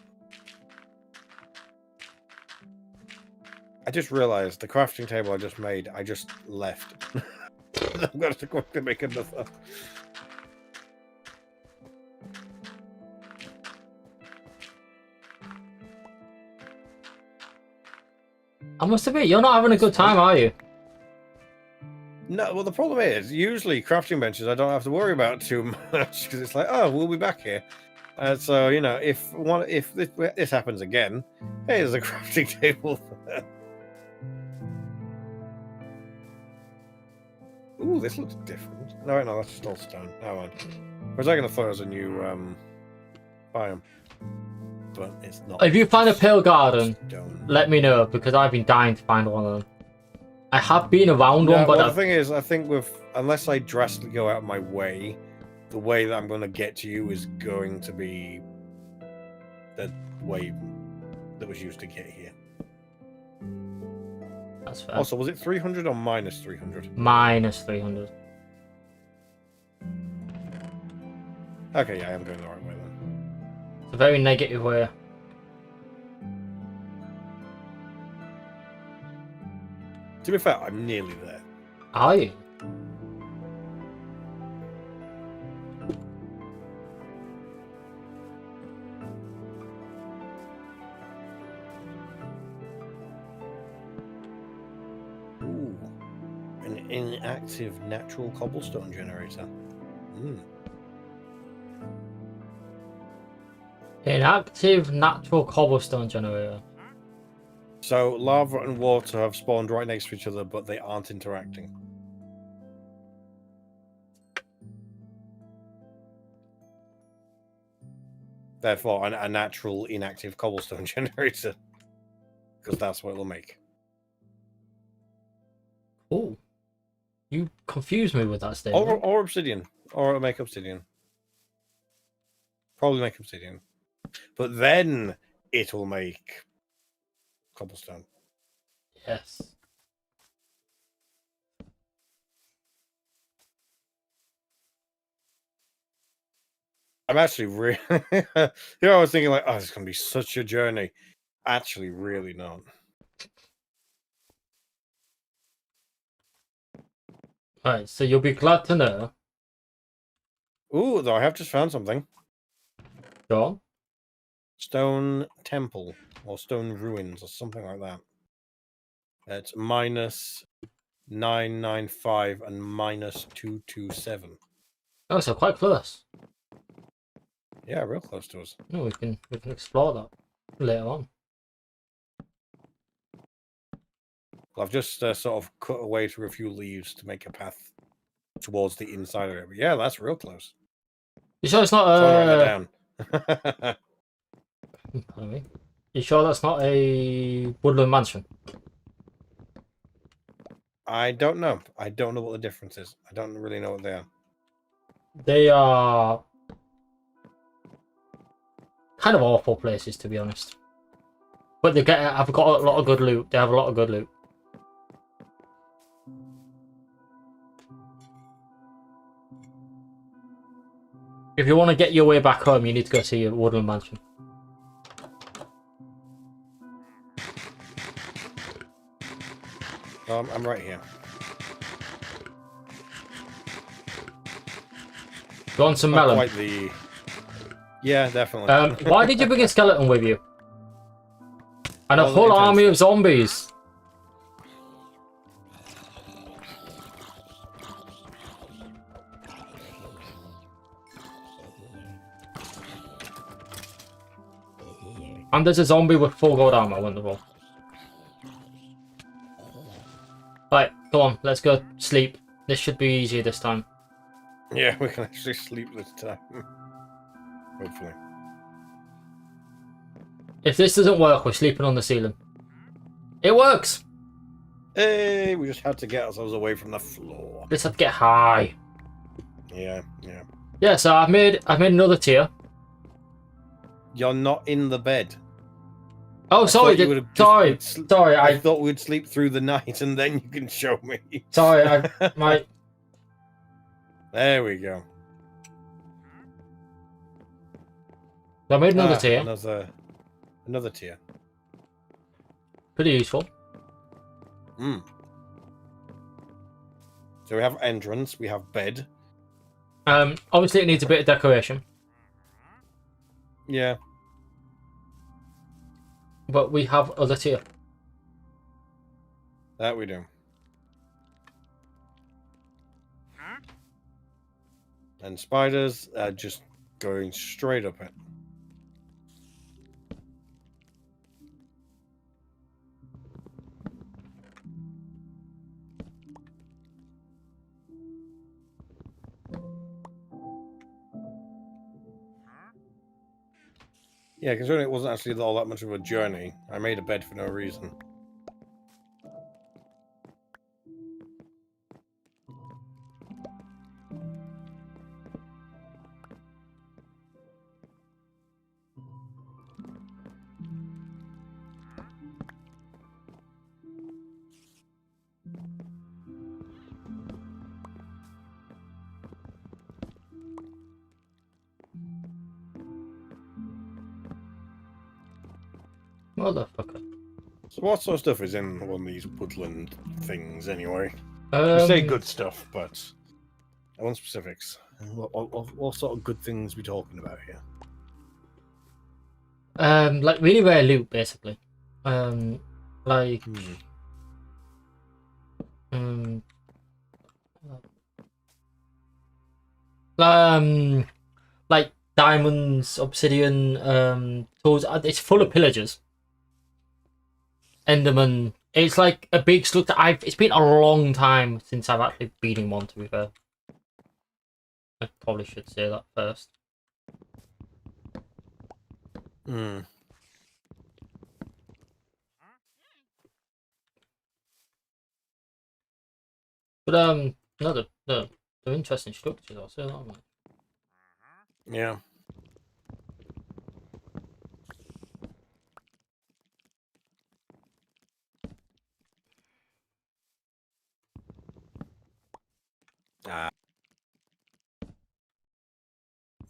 I just realized the crafting table I just made, I just left. I'm going to quickly make another. I must admit, you're not having a good time, are you? No, well, the problem is, usually crafting benches I don't have to worry about too much, because it's like, oh, we'll be back here. So, you know, if this happens again, hey, there's a crafting table there. Ooh, this looks different. No, that's just all stone. Never mind. I was going to throw as a new biome, but it's not. If you find a pale garden, stone. let me know, because I've been dying to find one of them. I have been around one, but well, the thing is, I think unless I drastically go out of my way, the way that I'm going to get to you is going to be the way that was used to get here. That's fair. Also, was it 300 or minus 300? Minus 300. Okay, yeah, I am going the right way then. It's a very negative way. To be fair, I'm nearly there. Are you? Ooh, an inactive natural cobblestone generator. Inactive natural cobblestone generator. So lava and water have spawned right next to each other, but they aren't interacting. Therefore, a natural inactive cobblestone generator. Because that's what it'll make. Oh, you confused me with that statement. Or obsidian. Or it'll make obsidian. Probably make obsidian. But then it'll make cobblestone. Yes. I'm actually really... I was thinking like, oh, it's going to be such a journey. Actually, really not. Right, so you'll be glad to know. Ooh, though I have just found something. Go on. Stone temple. Or stone ruins or something like that. It's minus 995 and minus 227. Oh, so quite close. Yeah, real close to us. No, we can explore that later on. I've just sort of cut away through a few leaves to make a path towards the inside of it. But yeah, that's real close. You sure it's not Someone write that down. Pardon me. You sure that's not a woodland mansion? I don't know. I don't know what the difference is. I don't really know what they are. They are kind of awful places, to be honest. But I've got a lot of good loot. They have a lot of good loot. If you want to get your way back home, you need to go see a woodland mansion. I'm right here. You want some Not melon? quite the... Yeah, definitely. Why did you bring a skeleton with you? And a Well, whole it army intends of zombies. And there's a zombie with full gold armor. Wonderful. Right, come on, let's go sleep. This should be easier this time. Yeah, we can actually sleep this time. Hopefully. If this doesn't work, we're sleeping on the ceiling. It works! Hey, we just had to get ourselves away from the floor. Just have to get high. Yeah. Yeah, so I've made another tier. You're not in the bed. Oh, sorry, sorry. I thought we'd sleep through the night and then you can show me. Sorry, my. There we go. I made another tier. Another tier. Pretty useful. So we have entrance, we have bed. Obviously it needs a bit of decoration. Yeah. But we have other tier. That we do. And spiders are just going straight up it. Yeah, considering it wasn't actually all that much of a journey, I made a bed for no reason. Motherfucker. So what sort of stuff is in one of these woodland things anyway? We say good stuff, but I want specifics. What sort of good things are we talking about here? Like really rare loot, basically. Like Like diamonds, obsidian, tools. It's full of pillagers. Enderman. It's like a big structure. It's been a long time since I've actually been in one, to be fair. I probably should say that first. Hmm. But no, they're interesting structures. I'll say that much. Yeah. Ah,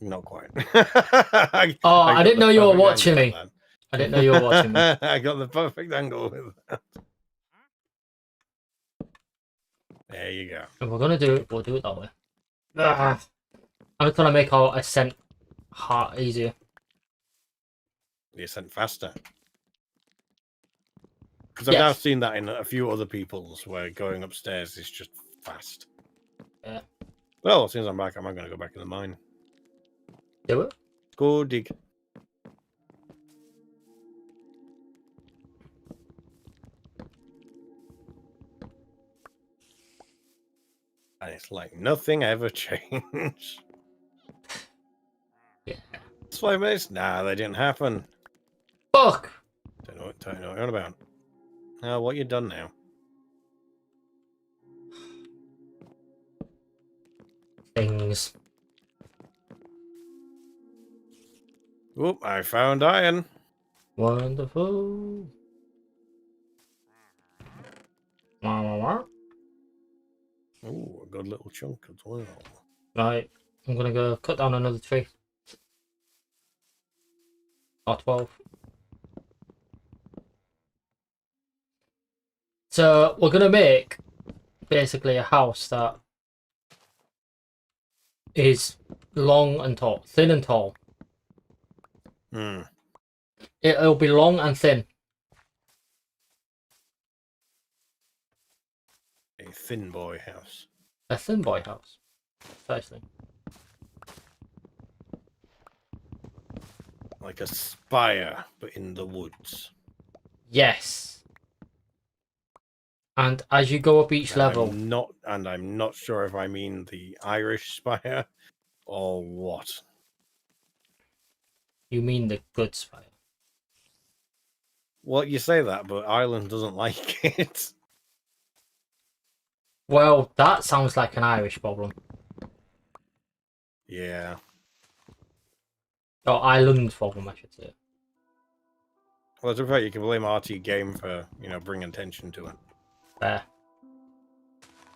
not quite. I got didn't the know you were perfect watching angle me. on I didn't know you were watching me. that. I got the perfect angle with that. There you go. If we're gonna do it, we'll do it that way. I'm just trying to make our ascent hard easier. The ascent faster. Because I've now Yes. seen that in a few other people's where going upstairs is just fast. Yeah. Well, as soon as I'm back, I'm going to go back in the mine. Do it. Go dig. And it's like nothing ever changed. Yeah. 5 minutes? Nah, they didn't happen. Fuck. Don't know what you're on about. Now, what you done now? Things. Oop, I found iron. Wonderful. Wah, wah, wah. Ooh, a good little chunk as well. Right. I'm gonna go cut down another tree. Or 12. So we're gonna make basically a house that is long and tall, thin and tall. Hmm. It'll be long and thin. A thin boy house. A thin boy house. Precisely. Like a spire, but in the woods. Yes. And as you go up each level, I'm not sure if I mean the Irish spire or what. you mean the good spire. Well, you say that, but Ireland doesn't like it. Well, that sounds like an Irish problem. Yeah. Or Ireland's problem, I should say. Well, to be fair, you can blame RT Game for, bringing attention to it. Fair.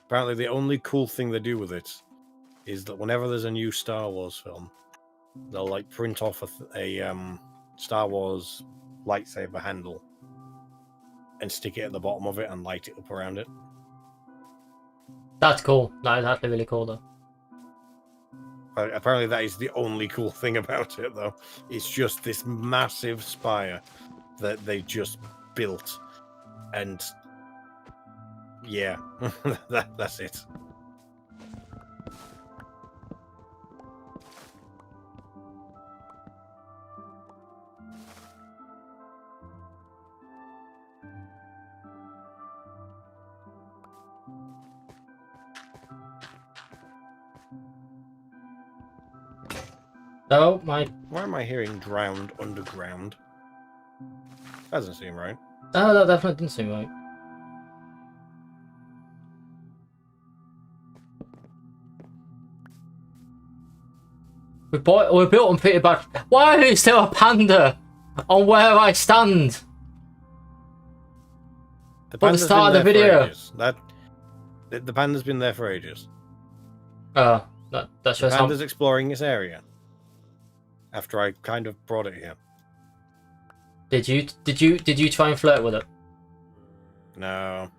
Apparently, the only cool thing they do with it is that whenever there's a new Star Wars film, they'll like print off a Star Wars lightsaber handle and stick it at the bottom of it and light it up around it. That's cool. That is actually really cool, though. Apparently, that is the only cool thing about it, though. It's just this massive spire that they just built, and yeah, that's it. No, Why am I hearing drowned underground? Doesn't seem right. Oh, that definitely didn't seem right. We built and fitted back. Why is there a panda on where I stand? The start of the video. The panda's been there for ages. That shows The how. panda's exploring this area. After I kind of brought it here. Did you try and flirt with it? No.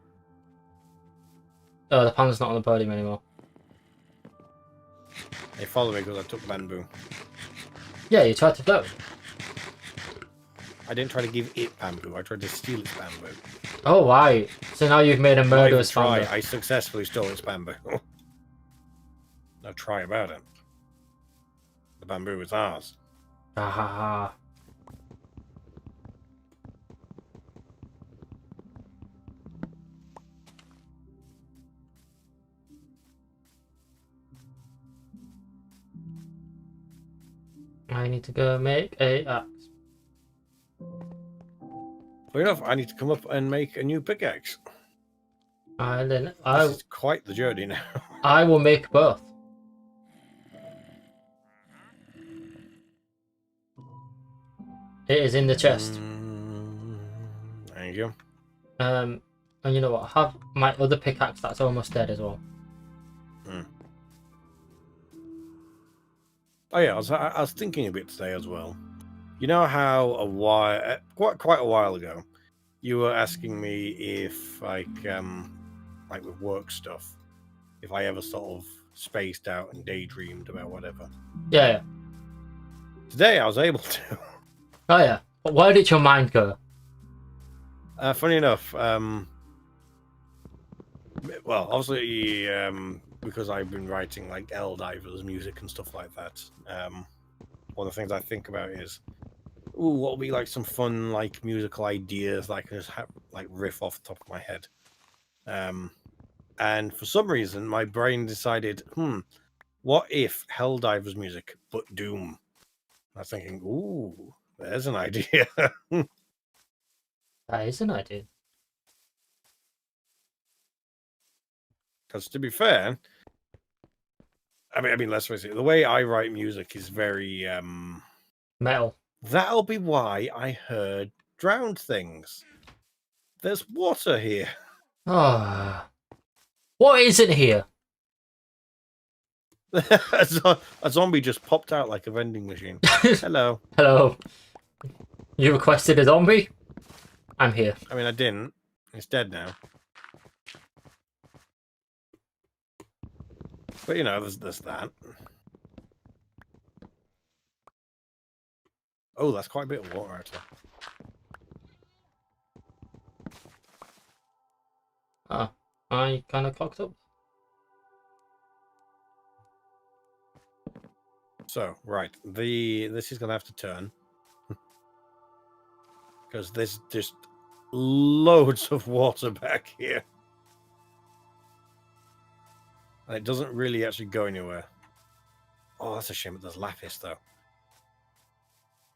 Oh, the panda's not on the podium anymore. They followed me because I took bamboo. Yeah, you tried to flirt. I didn't try to give it bamboo. I tried to steal its bamboo. Oh, right. So now you've made a Not even murderous try. panda. I successfully stole its bamboo. No try about it. bamboo is ours. Ah. I need to go make a axe. Fair enough, I need to come up and make a new pickaxe. And then This is quite the journey now. I will make both. It is in the chest. There you go. And you know what? I have my other pickaxe that's almost dead as well. Oh yeah, I was thinking a bit today as well. You know how quite a while ago, you were asking me if like with work stuff, if I ever sort of spaced out and daydreamed about whatever. Yeah. Today I was able to. Oh yeah. But where did your mind go? Funny enough, well, obviously, because I've been writing like Divers music and stuff like that. One of the things I think about is, what would be like some fun like musical ideas that I can just riff off the top of my head. And for some reason, my brain decided, what if Divers music but Doom? I was thinking, ooh, there's an idea. That is an idea. Because to be fair, I mean, let's face it, the way I write music is very Metal. That'll be why I heard drowned things. There's water here. Oh. What is it here? A zombie just popped out like a vending machine. Hello. Hello. You requested a zombie? I'm here. I mean, I didn't. It's dead now. But you know, there's that. Oh, that's quite a bit of water actually. Ah, I kind of cocked up. So, right, this is gonna have to turn because there's just loads of water back here, and it doesn't really actually go anywhere. Oh, that's a shame. But there's lapis though.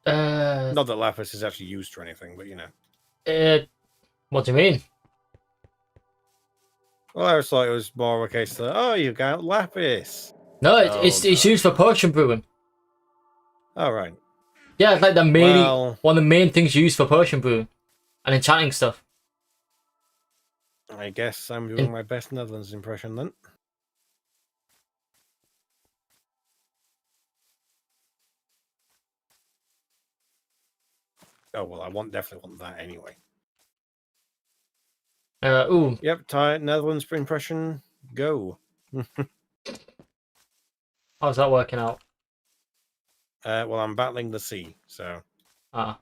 Not that lapis is actually used for anything, but you know. What do you mean? Well, I always thought it was more of a case that, oh, you got lapis. No, it's used for potion brewing. Oh, right. Yeah, it's like the main one of the main things used for potion brewing and enchanting stuff. I guess I'm doing my best Netherlands impression then. Oh well, I definitely want that anyway. Ooh. Yep, Netherlands impression, go. How's that working out? Well, I'm battling the sea, so. Do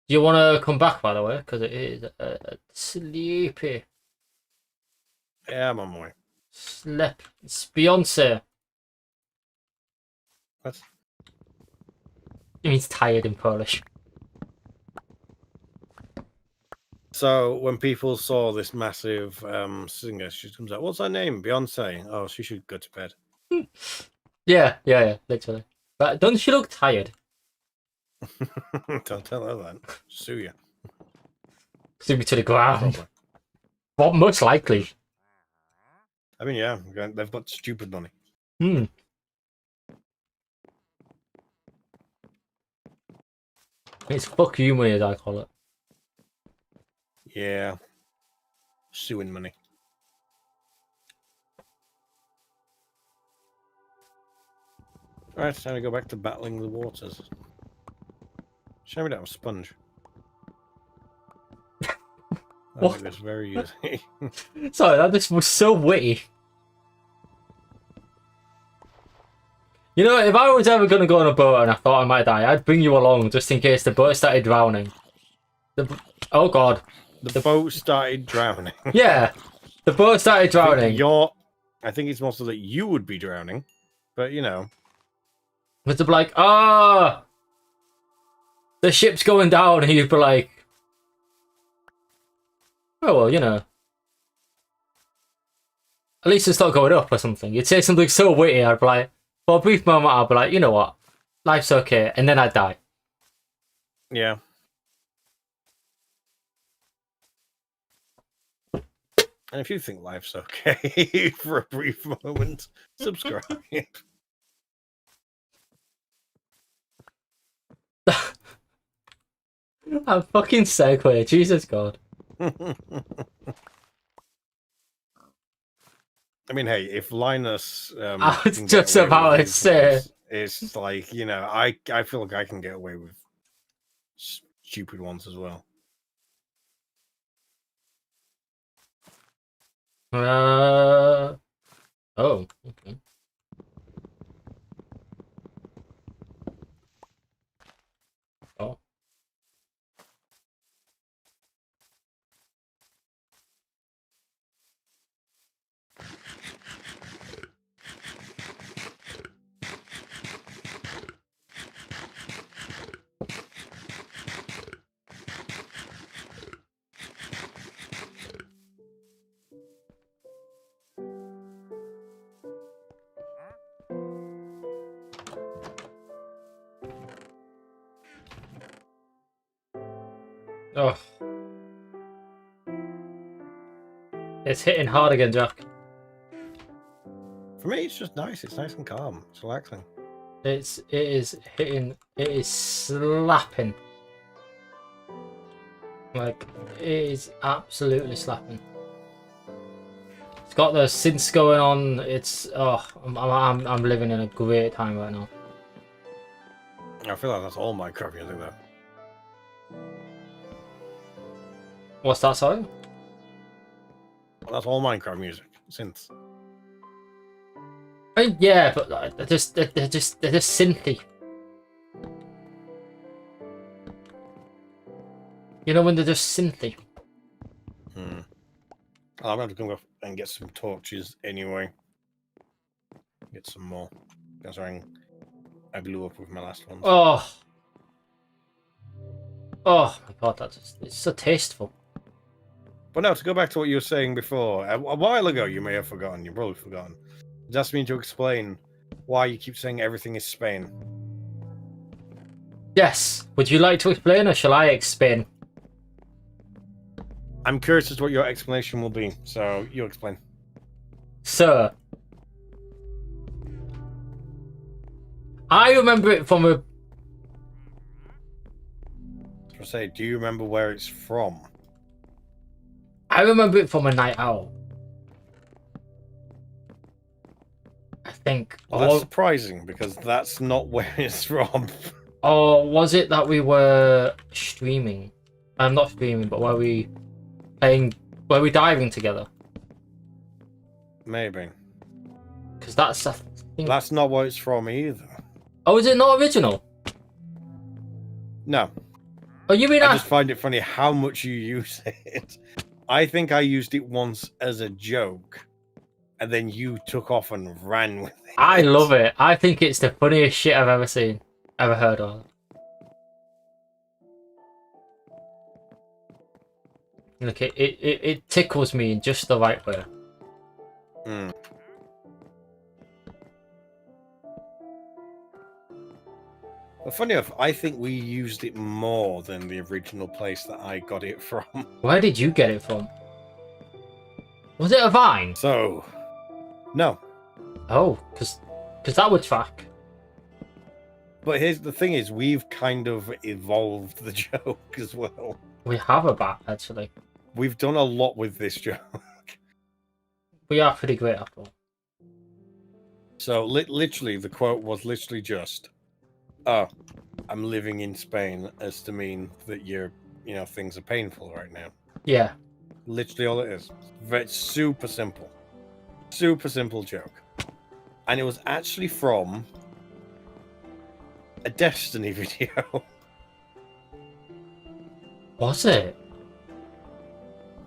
you want to come back, by the way? Because it is sleepy. Yeah, I'm on my way. It's Beyonce. What? It means tired in Polish. So when people saw this massive singer, she comes out, what's her name? Beyonce. Oh, she should go to bed. Yeah, literally. But don't she look tired? Don't tell her that. Sue you. Sue me to the ground. Well, most likely. I mean, yeah, they've got stupid money. It's fuck you money, as I call it. Yeah. Suing money. Alright, it's time to go back to battling the waters. Show me that sponge. What? It was very easy. Sorry, that just was so witty. You know, if I was ever going to go on a boat and I thought I might die, I'd bring you along just in case the boat started drowning. Oh god. The boat started drowning. Yeah, the boat started drowning. I think it's mostly that you would be drowning, but you know. But they'd be like, ah, the ship's going down, and you'd be like, oh well, you know, at least it's not going up or something. You'd say something so witty, I'd be like, for a brief moment, I'd be like, you know what, life's okay, and then I'd die. Yeah. And if you think life's okay for a brief moment, subscribe. I'm fucking segue, Jesus God. I mean, hey, if Linus I was can just get away about with to his say. ones, it's like, you know, I feel like I can get away with stupid ones as well. Oh, okay. Oh. Oh. It's hitting hard again, Jack. For me, it's just nice. It's nice and calm. It's relaxing. It is hitting, it is slapping. Like, it is absolutely slapping. It's got the synths going on. It's, oh, I'm living in a great time right now. I feel like that's all Minecraft music, though. What's that, sorry? That's all Minecraft music. Synths. Yeah, but like, they're just synthy. You know when they're just synthy. I'm going to have to come off and get some torches anyway. Get some more. Considering I blew up with my last one. Oh. Oh my god, it's so tasteful. But no, to go back to what you were saying before, a while ago, you may have forgotten. You've probably forgotten. You asked me to explain why you keep saying everything is Spain. Yes. Would you like to explain, or shall I explain? I'm curious as to what your explanation will be, so you explain. Sir, I remember it from a... I say, do you remember where it's from? I remember it from a night out. I think. Well, that's surprising, because that's not where it's from. Or was it that we were streaming? I'm not streaming, but were we playing... Were we diving together? Maybe. Because that's... I think... That's not where it's from either. Oh, is it not original? No. Oh, you mean I just find it funny how much you use it. I think I used it once as a joke, and then you took off and ran with it. I love it. I think it's the funniest shit I've ever seen, ever heard of. Look, it tickles me in just the right way. But funny enough, I think we used it more than the original place that I got it from. Where did you get it from? Was it a vine? So, no. Oh, because that would track. But here's the thing: is we've kind of evolved the joke as well. We have a bat, actually. We've done a lot with this joke. We are pretty great after all. So literally, the quote was literally just, "Oh, I'm living in Spain," as to mean that things are painful right now. Yeah. Literally all it is. Very super simple. Super simple joke. And it was actually from a Destiny video. Was it?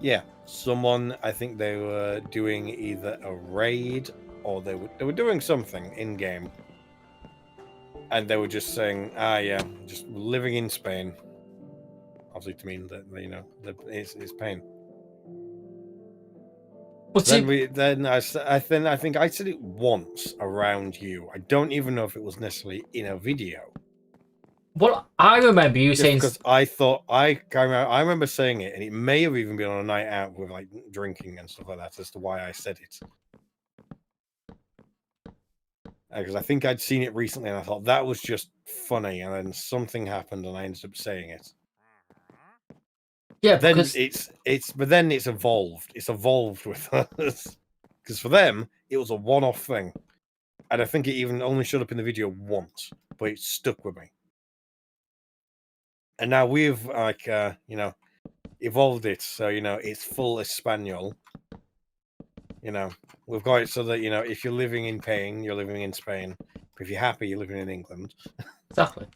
Yeah. Someone, I think they were doing either a raid or they were doing something in game. and they were just saying, yeah, just living in Spain. Obviously, to mean that that it's pain. What's Then it? I think I said it once around you. I don't even know if it was necessarily in a video. Well, I remember you Just saying because I thought I remember saying it, and it may have even been on a night out with like drinking and stuff like that as to why I said it. Because I think I'd seen it recently, and I thought that was just funny, and then something happened, and I ended up saying it. yeah, Then because but then it's evolved. It's evolved with us. Because for them, it was a one-off thing, and I think it even only showed up in the video once, but it stuck with me. And now we've like evolved it, so it's full Espanol. We've got it so that if you're living in pain, you're living in Spain. But if you're happy, you're living in England. exactly.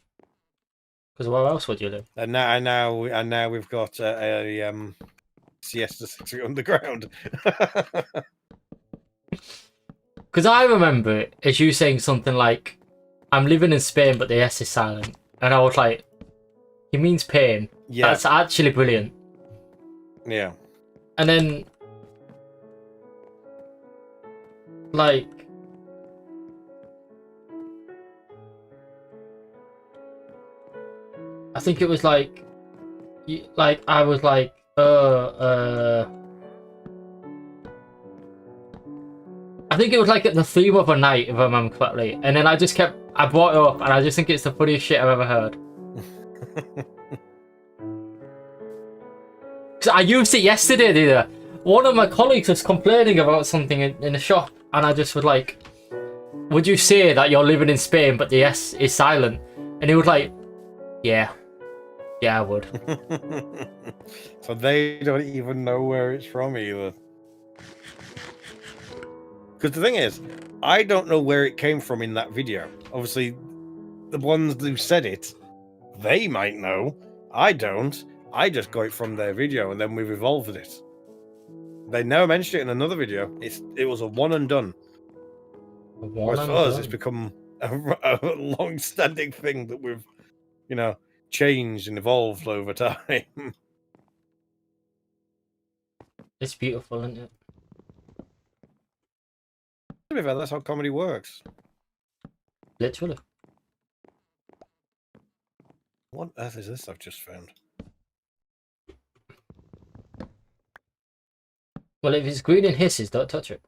Because where else would you live? And now we've got a Siesta City Underground. Because I remember it as you saying something like, "I'm living in Spain, but the S is silent," and I was like, "He means pain." Yeah, That's actually brilliant. yeah. And then, like, I think it was like I was like, I think it was like at the theme of a night, if I remember correctly. And then I brought it up, and I just think it's the funniest shit I've ever heard. Because I used it yesterday, did I? One of my colleagues was complaining about something in the shop, and I just was like, "Would you say that you're living in Spain, but the S is silent?" And he was like, "Yeah, I would." So they don't even know where it's from either. Because the thing is, I don't know where it came from in that video. Obviously, the ones who said it, they might know. I don't. I just got it from their video, and then we've evolved it. They never mentioned it in another video. It was a one and done. Whereas for us, it's become a long-standing thing that we've, changed and evolved over time. It's beautiful, isn't it? To be fair, that's how comedy works. Literally. What on earth is this I've just found? Well, if it's green and hisses, don't touch it.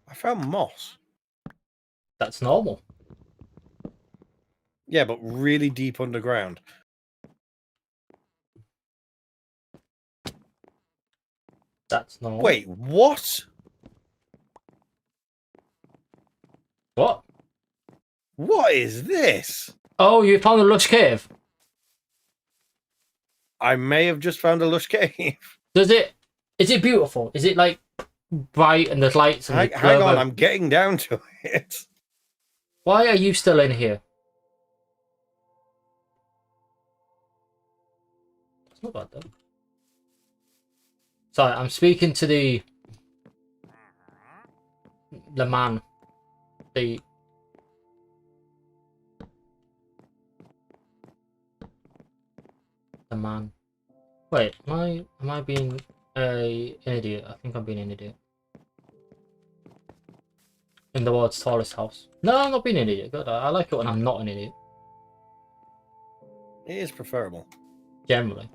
I found moss. That's normal. Yeah, but really deep underground. That's normal. Wait, what? What? What is this? Oh, you found a lush cave? I may have just found a lush cave. Is it beautiful? Is it like bright and there's lights and Hang on, I'm getting down to it. Why are you still in here? It's not bad though. Sorry, I'm speaking to the man. The man. Wait, am I being an idiot? I think I'm being an idiot. In the world's tallest house. No, I'm not being an idiot. Good. I like it when I'm not an idiot. It is preferable. Generally.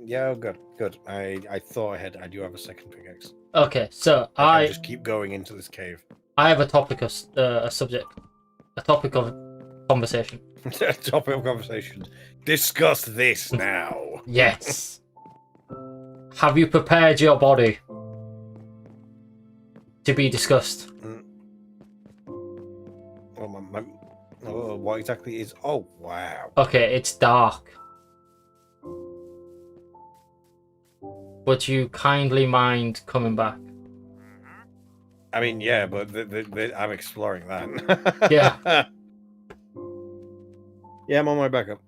Yeah, good. I thought I do have a second pickaxe. Okay, so I just keep going into this cave. I have a topic of a topic of conversation. Topic of conversation. Discuss this now. Yes. Have you prepared your body to be discussed? Well, what exactly is? Oh wow. Okay, it's dark. Would you kindly mind coming back? I mean, yeah, but I'm exploring that. Yeah. Yeah, I'm on my back up.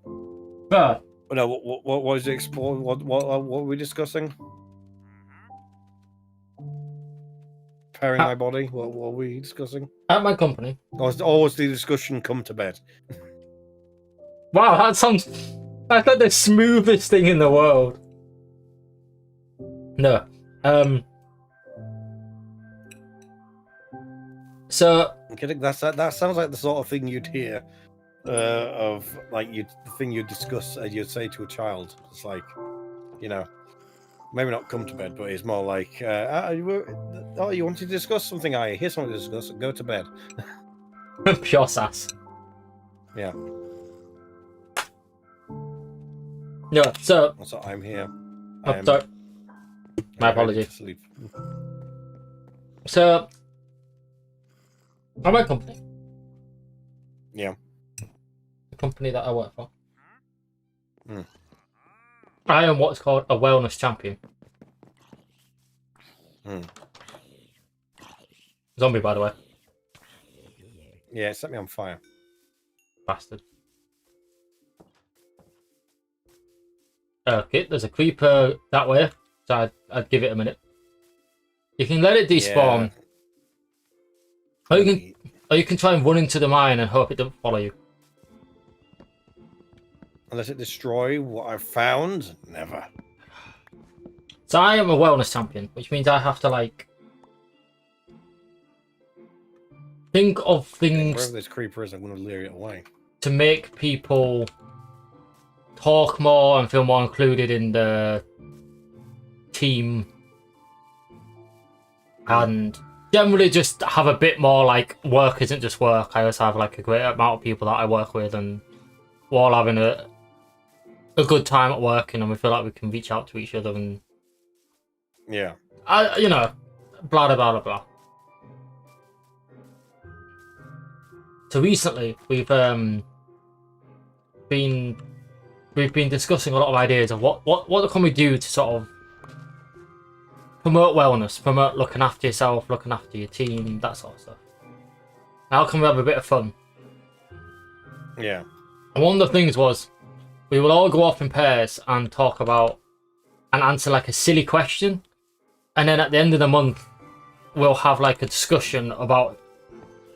But No, what was it? Explore? What were we discussing? repairing my body? What were we discussing? At my company. Or was the discussion come to bed? Wow, that's like the smoothest thing in the world. No. So I'm kidding. That sounds like the sort of thing you'd hear of like the thing you'd discuss and you'd say to a child. It's like, you know, maybe not come to bed, but it's more like, you want to discuss something? Here's something to discuss. Go to bed. pure sass. Yeah. No, so So I'm here. sorry. My apologies. So I'm a company. Yeah. The company that I work for. Mm. I am what's called a wellness champion. Mm. Zombie, by the way. Yeah, it set me on fire. Bastard. Okay, there's a creeper that way, so I'd give it a minute. You can let it despawn, or you can try and run into the mine and hope it doesn't follow you. Unless it destroy what I've found, never. So I am a wellness champion, which means I have to like think of things. Wherever this creeper is, I'm going to lure it away. To make people talk more and feel more included in the team, and generally just have a bit more like work isn't just work. I also have like a great amount of people that I work with, and we're all having a good time at work, and we feel like we can reach out to each other and yeah, you know, blah blah blah blah. So recently we've been discussing a lot of ideas of what can we do to sort of promote wellness, promote looking after yourself, looking after your team, that sort of stuff. How can we have a bit of fun? yeah. And one of the things was we will all go off in pairs and talk about and answer like a silly question, and then at the end of the month we'll have like a discussion about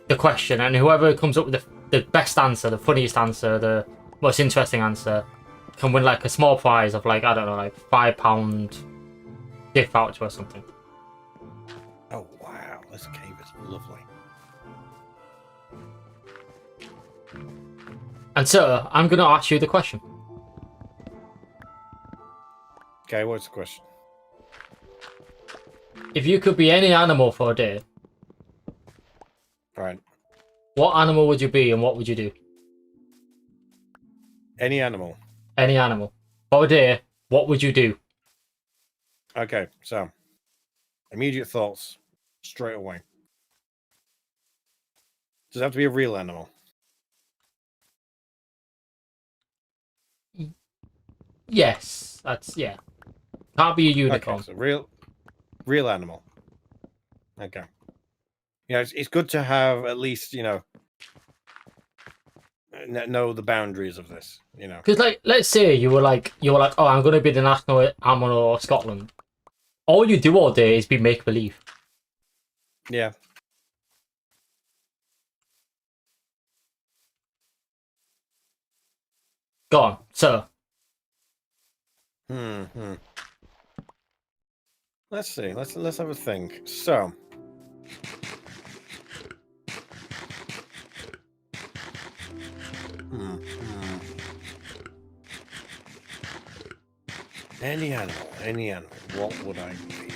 the question, and whoever comes up with the best answer, the funniest answer, the most interesting answer, can win like a small prize of like, I don't know, like £5 gift voucher or something. Oh wow, this cave is lovely. And so I'm going to ask you the question. Okay, what's the question? If you could be any animal for a day, Right. what animal would you be and what would you do? Any animal. Any animal. For a day, what would you do? Okay, so immediate thoughts straight away. Does it have to be a real animal? Yes, yeah. Can't be a unicorn. Okay, so real animal. Okay. You know, it's good to have at least, you know the boundaries of this, you know. Because like, let's say you were like, oh, I'm gonna be the national animal of Scotland. All you do all day is be make believe. Yeah. Go on, so. Let's see. Let's have a think. So. Any animal. What would I be?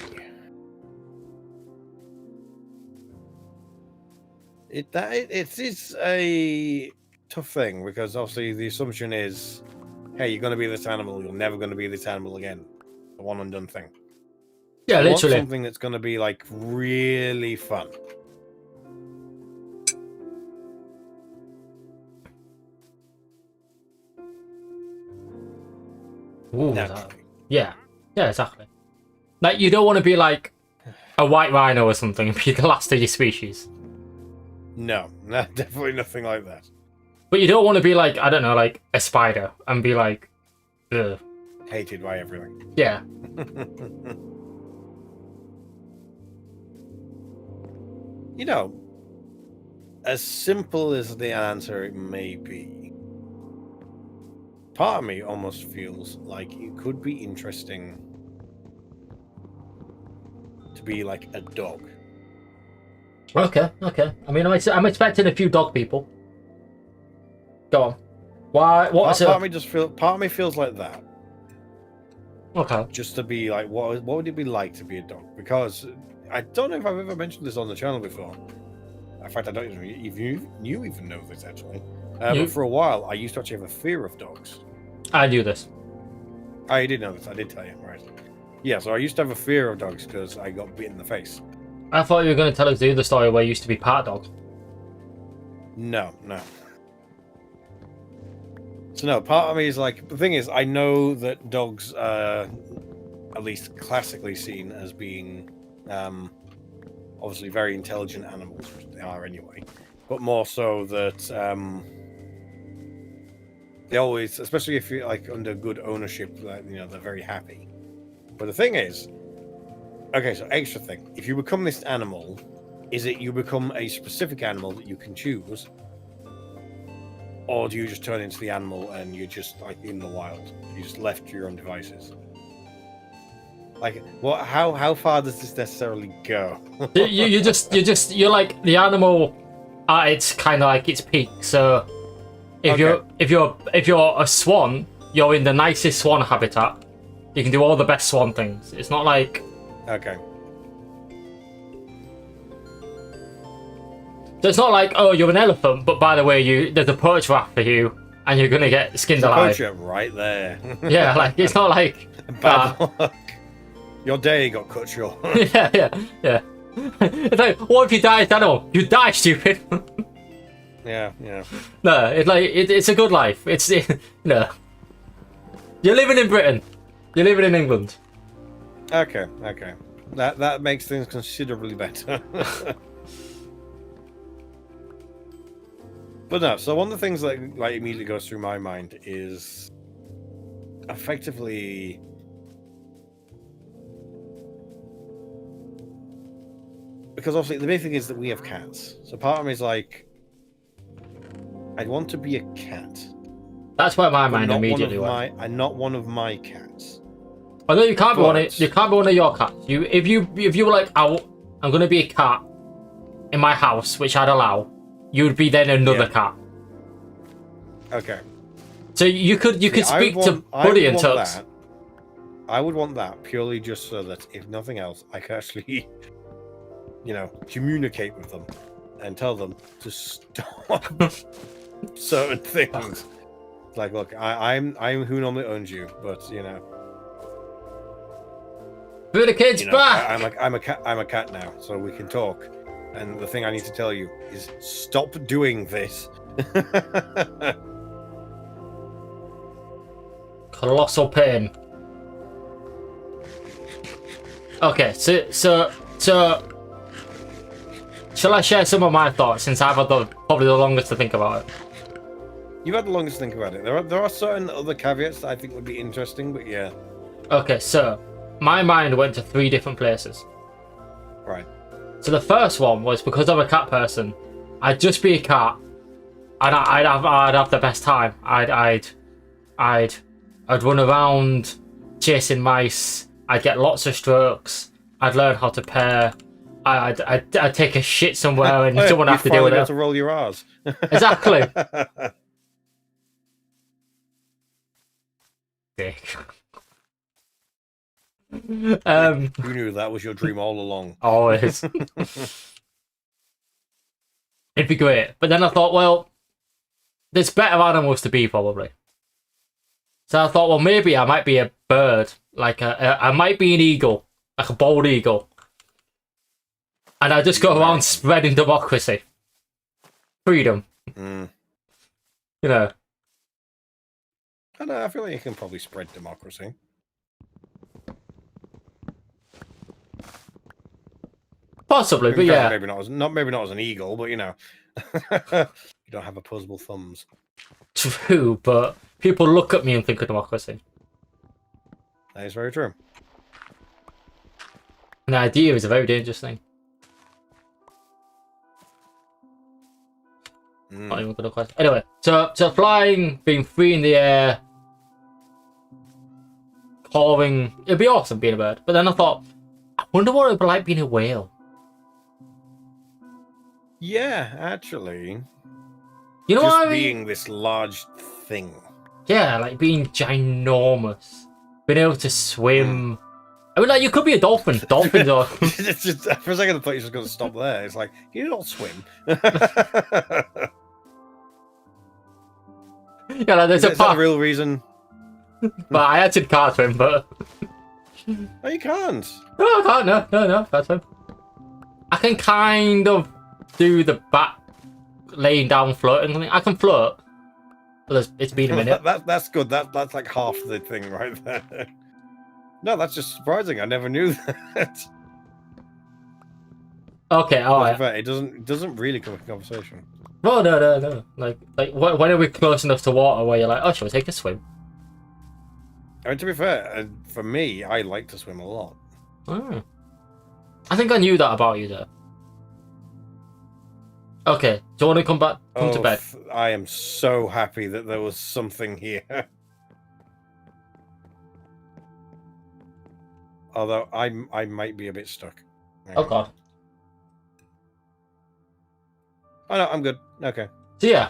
It's a tough thing, because obviously the assumption is, hey, you're going to be this animal, you're never going to be this animal again. The one and done thing. Yeah, I literally. want something that's going to be like really fun. Ooh, yeah, exactly. Like, you don't want to be like a white rhino or something and be the last of your species. No, definitely nothing like that. But you don't want to be like, I don't know, like a spider and be like, ugh. Hated by everything. Yeah. You know, as simple as the answer it may be, part of me almost feels like it could be interesting to be like a dog. Okay, okay. I mean, I'm expecting a few dog people. Go on. Why? Part of me feels like that. Okay. Just to be like, what would it be like to be a dog? Because I don't know if I've ever mentioned this on the channel before. In fact, I don't even if you even know this actually. But for a while, I used to actually have a fear of dogs. I knew this. Oh, you did know this. I did tell you, right? Yeah, so I used to have a fear of dogs because I got bit in the face. I thought you were going to tell us the other story where you used to be part dog. No. So no, part of me is like, the thing is, I know that dogs are at least classically seen as being obviously very intelligent animals, which they are anyway, but more so that they always, especially if you're like under good ownership, they're very happy. But the thing is, okay, so extra thing, if you become this animal, is it you become a specific animal that you can choose? Or do you just turn into the animal and you're just like in the wild? You just left to your own devices. Like, what? How far does this necessarily go? you're like the animal at its kind of like its peak. So if you're a swan, you're in the nicest swan habitat. You can do all the best swan things. It's not like okay. So it's not like, oh, you're an elephant, but by the way, there's a poacher after you, and you're gonna get skinned alive. Poacher right there. Yeah, like it's not like bad luck. Your day got cut short. yeah. It's like, what if you die as an animal? You die, stupid. Yeah. No, it's a good life. You're living in Britain. You're living in England. Okay. That makes things considerably better. But no, so one of the things that like immediately goes through my mind is effectively because obviously the main thing is that we have cats. So part of me is like, I'd want to be a cat. That's where my mind immediately went. I'm not one of my cats. I know you can't be one of your cats. If you were like, I'm gonna be a cat in my house, which I'd allow. You would be then another cat. Okay. So you could speak to Buddy and Tux. I would want that purely just so that, if nothing else, I could actually, communicate with them and tell them to stop certain things. It's like, look, I'm who normally owns you, but But the kid's back. I'm a cat now, so we can talk. And the thing I need to tell you is stop doing this. Colossal pain. Okay, so shall I share some of my thoughts since I've had probably the longest to think about it? You've had the longest to think about it. There are certain other caveats that I think would be interesting, but yeah. Okay, so my mind went to 3 different places. Right. So the first one was because I'm a cat person, I'd just be a cat, and I'd have the best time. I'd run around chasing mice. I'd get lots of strokes. I'd learn how to pair. I'd take a shit somewhere and someone have to deal with it. To roll your R's. Exactly. Dick. You knew that was your dream all along. Always. It'd be great. But then I thought, well, there's better animals to be probably. So I thought, well, maybe I might be a bird. Like I might be an eagle, like a bald eagle. And I just go around spreading democracy. Freedom. Mm. You know. I don't know, I feel like you can probably spread democracy. Possibly, but yeah. Maybe not as an eagle, but you don't have opposable thumbs. True, but people look at me and think of democracy. That is very true. An idea is a very dangerous thing. Not even gonna question. Anyway, so flying, being free in the air, calling, it'd be awesome being a bird. But then I thought, I wonder what it'd be like being a whale. Yeah, actually. You know Just what I mean? being this large thing. Yeah, like being ginormous, being able to swim. I mean, like you could be a dolphin. Dolphins are. It's just, for a second, I thought you were just going to stop there. It's like, you don't swim. Yeah, like, there's Is a that part. the real reason? But I actually can't swim, but. No, you can't. No, I can't. No, can't swim. I can kind of do the back laying down floating thing. I can float. But it's been a minute. That's good. That's like half the thing right there. No, that's just surprising. I never knew that. Okay, alright. It doesn't really come up in conversation. Oh, no. Like when are we close enough to water where you're like, oh, shall we take a swim? I mean, to be fair, for me, I like to swim a lot. Oh. I think I knew that about you, though. Okay, do you want to come to bed? I am so happy that there was something here. Although I might be a bit stuck. Oh, God. Oh, no, I'm good. Okay. So, yeah.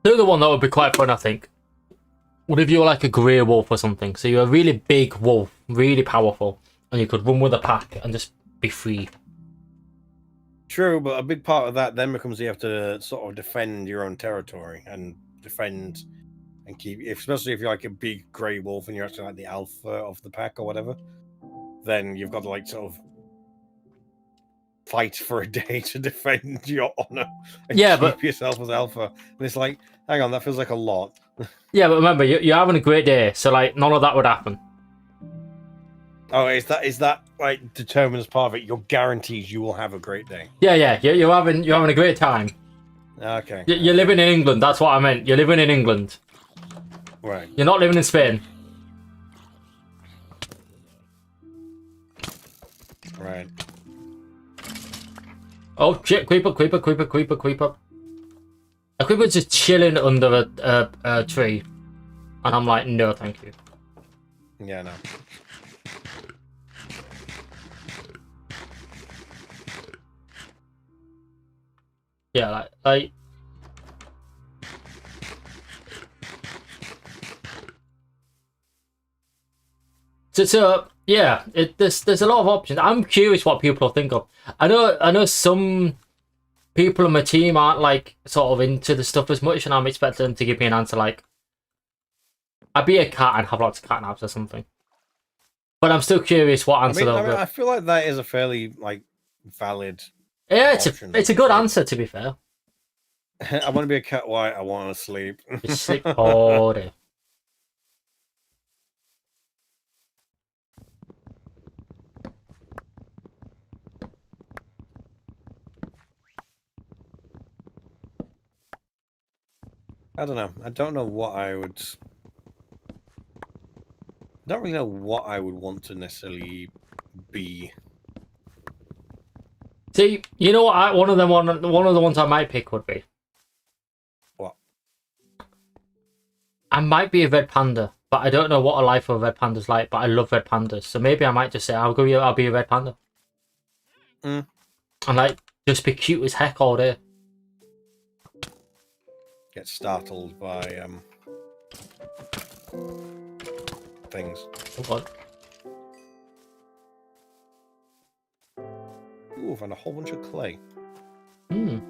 The other one that would be quite fun, I think. What if you were like a grey wolf or something? So you're a really big wolf, really powerful, and you could run with a pack and just be free. True, but a big part of that then becomes you have to sort of defend your own territory and defend and keep, especially if you're like a big grey wolf and you're actually like the alpha of the pack or whatever. Then you've got to like sort of fight for a day to defend your honor and keep yourself as alpha. And it's like, hang on, that feels like a lot. Yeah, but remember, you're having a great day, so like none of that would happen. Oh, is that like determined as part of it? You're guaranteed you will have a great day. Yeah, you're having a great time. Okay. You're living in England. That's what I meant. You're living in England. Right. You're not living in Spain. Right. Oh shit! Creeper! A creeper's just chilling under a tree, and I'm like, no, thank you. Yeah, no. Yeah, like. So yeah, there's a lot of options. I'm curious what people think of. I know some people on my team aren't like sort of into the stuff as much, and I'm expecting them to give me an answer like, I'd be a cat and have lots of cat naps or something. But I'm still curious what answer they'll give. I feel like that is a fairly like valid. Yeah, it's a good answer, to be fair. I want to be a cat white. I want to sleep. Just sleep all day. I don't know. I don't know what I would. I don't really know what I would want to necessarily be. See, you know what? One of the ones I might pick would be. What? I might be a red panda, but I don't know what a life of a red panda's like. But I love red pandas, so maybe I might just say I'll be a red panda. And like just be cute as heck all day. Get startled by things. Oh God. Ooh, I found a whole bunch of clay. You're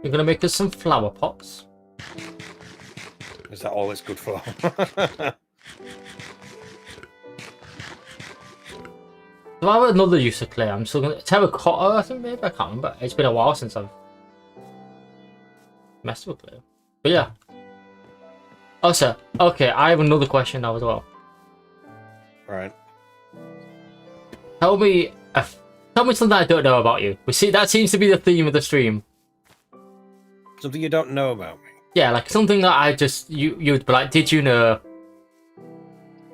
gonna make us some flower pots. Is that all it's good for? Do I have another use of clay? I'm still gonna terracotta. I think maybe I can't remember. It's been a while since I've messed with clay. But yeah. Also, okay, I have another question now as well. Right. Tell me something I don't know about you. We see that seems to be the theme of the stream. Something you don't know about me. Yeah, like something that I just you'd be like, did you know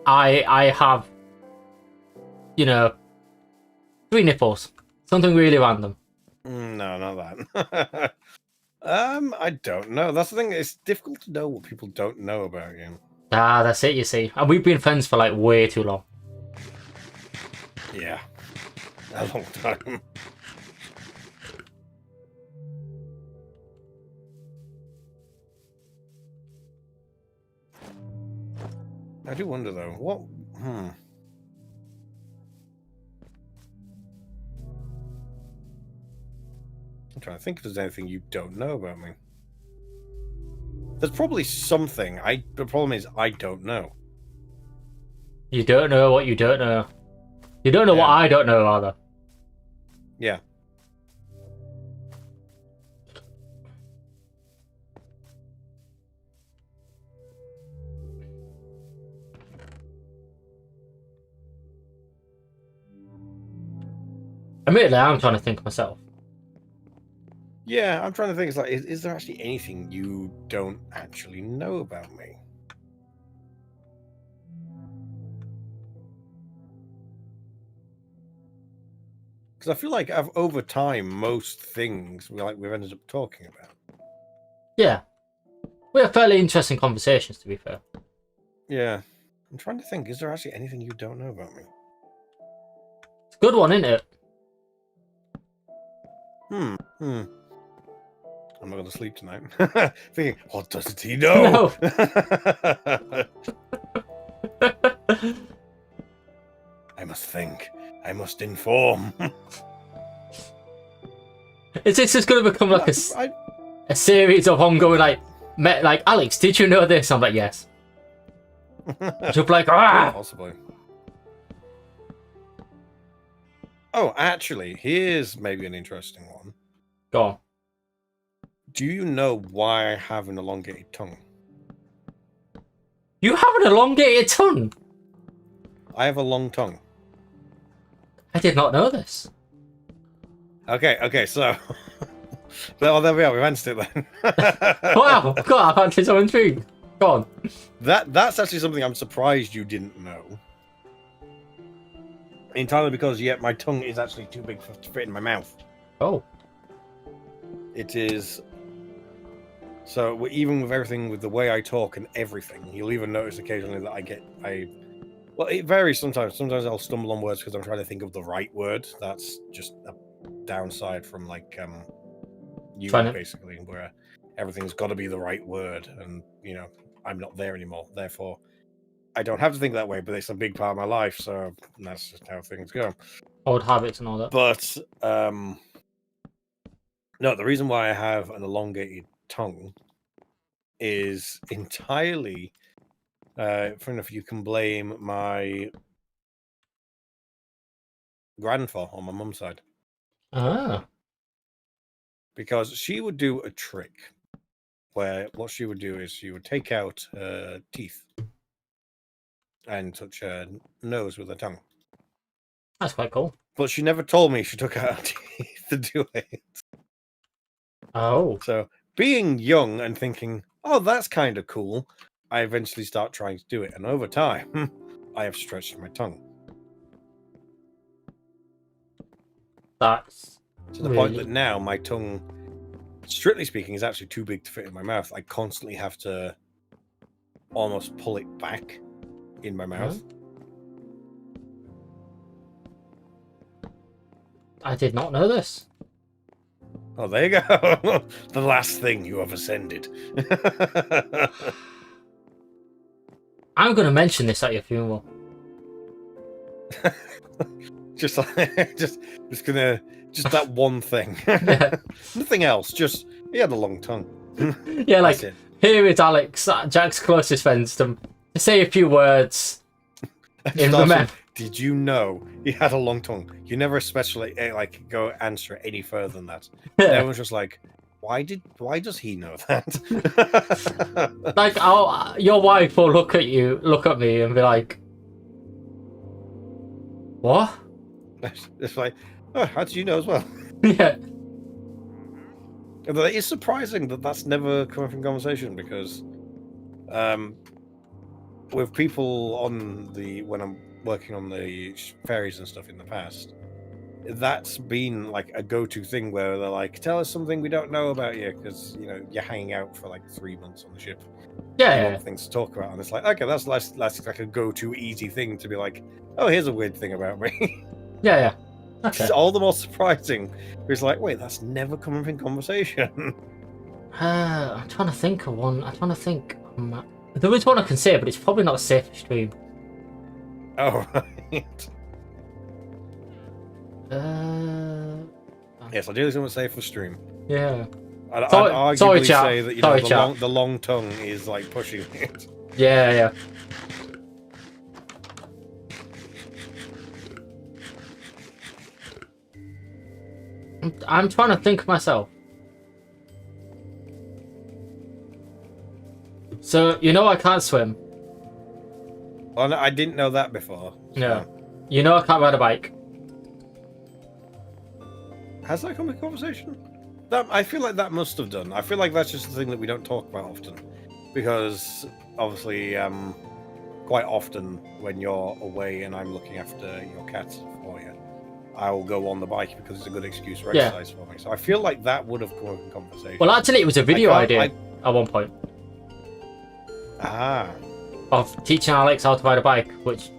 I have, you know, 3 nipples? Something really random. No, not that. I don't know. That's the thing. It's difficult to know what people don't know about you. Ah, that's it, you see. And we've been friends for like way too long. Yeah, a long time. I do wonder though, what? I'm trying to think if there's anything you don't know about me. There's probably something. The problem is I don't know. You don't know what you don't know. You don't know what I don't know, rather. Yeah. Admittedly, I'm trying to think myself. Yeah, I'm trying to think. It's like, is there actually anything you don't actually know about me? Because I feel like over time, most things we've ended up talking about. Yeah. We have fairly interesting conversations, to be fair. Yeah. I'm trying to think, is there actually anything you don't know about me? It's a good one, isn't it? I'm not going to sleep tonight. Thinking, what doesn't he know? I must think. I must inform. Is this just going to become like a series of ongoing, like Alex, did you know this? I'm like, yes. She'll be like, ah! Possibly. Oh, actually, here's maybe an interesting one. Go on. Do you know why I have an elongated tongue? You have an elongated tongue? I have a long tongue. I did not know this. Okay, so... well, there we are, we've answered it then. Wow, God, I'm actually so intrigued. Go on. That's actually something I'm surprised you didn't know. Entirely because, my tongue is actually too big to fit in my mouth. Oh. It is... So even with everything, with the way I talk and everything, you'll even notice occasionally that well, it varies sometimes. Sometimes I'll stumble on words because I'm trying to think of the right word. That's just a downside from you basically, where everything's got to be the right word, and I'm not there anymore. Therefore, I don't have to think that way, but it's a big part of my life, so that's just how things go. Old habits and all that. But no, the reason why I have an elongated tongue is entirely fair enough. You can blame my grandpa on my mum's side, because she would do a trick where what she would do is she would take out her teeth and touch her nose with her tongue. That's quite cool. But she never told me she took out her teeth to do it. Oh. So being young and thinking, oh, that's kind of cool, I eventually start trying to do it. And over time, I have stretched my tongue. That's to the point that now my tongue, strictly speaking, is actually too big to fit in my mouth. I constantly have to almost pull it back in my mouth. I did not know this. Oh, there you go. The last thing you have ascended. I'm going to mention this at your funeral. just that one thing. Nothing else. Just he had a long tongue. Yeah, like here is Alex, Jack's closest friends, to say a few words. Did you know he had a long tongue? You never especially go answer any further than that. Everyone's just like, why does he know that? Like, your wife will look at me and be like, what? It's like, oh, how did you know as well? Yeah. Although it is surprising that that's never come up in conversation because, with people on when I'm working on the ferries and stuff in the past, that's been like a go-to thing where they're like, "Tell us something we don't know about you," because you're hanging out for like 3 months on the ship. Yeah, You yeah, want things to talk about, and it's like, okay, that's like a go-to easy thing to be like, "Oh, here's a weird thing about me." yeah, yeah. Which is Okay. all the more surprising. It's like, wait, that's never come up in conversation. I'm trying to think of one. I'm trying to think. There is one I can say, but it's probably not safe to stream. Oh, right. Yes, ideally someone safe for stream. Yeah. I'd Sorry, arguably chat. say that Sorry, chat. the long tongue is like pushing it. Yeah, yeah. I'm trying to think myself. So I can't swim. Well, I didn't know that before. So. No. I can't ride a bike. Has that come in conversation? I feel like that must have done. I feel like that's just a thing that we don't talk about often, because obviously, quite often when you're away and I'm looking after your cats for you, I will go on the bike because it's a good excuse for exercise for me. So I feel like that would have come up in conversation. Well, actually, it was a video idea at one point. Of teaching Alex how to ride a bike, which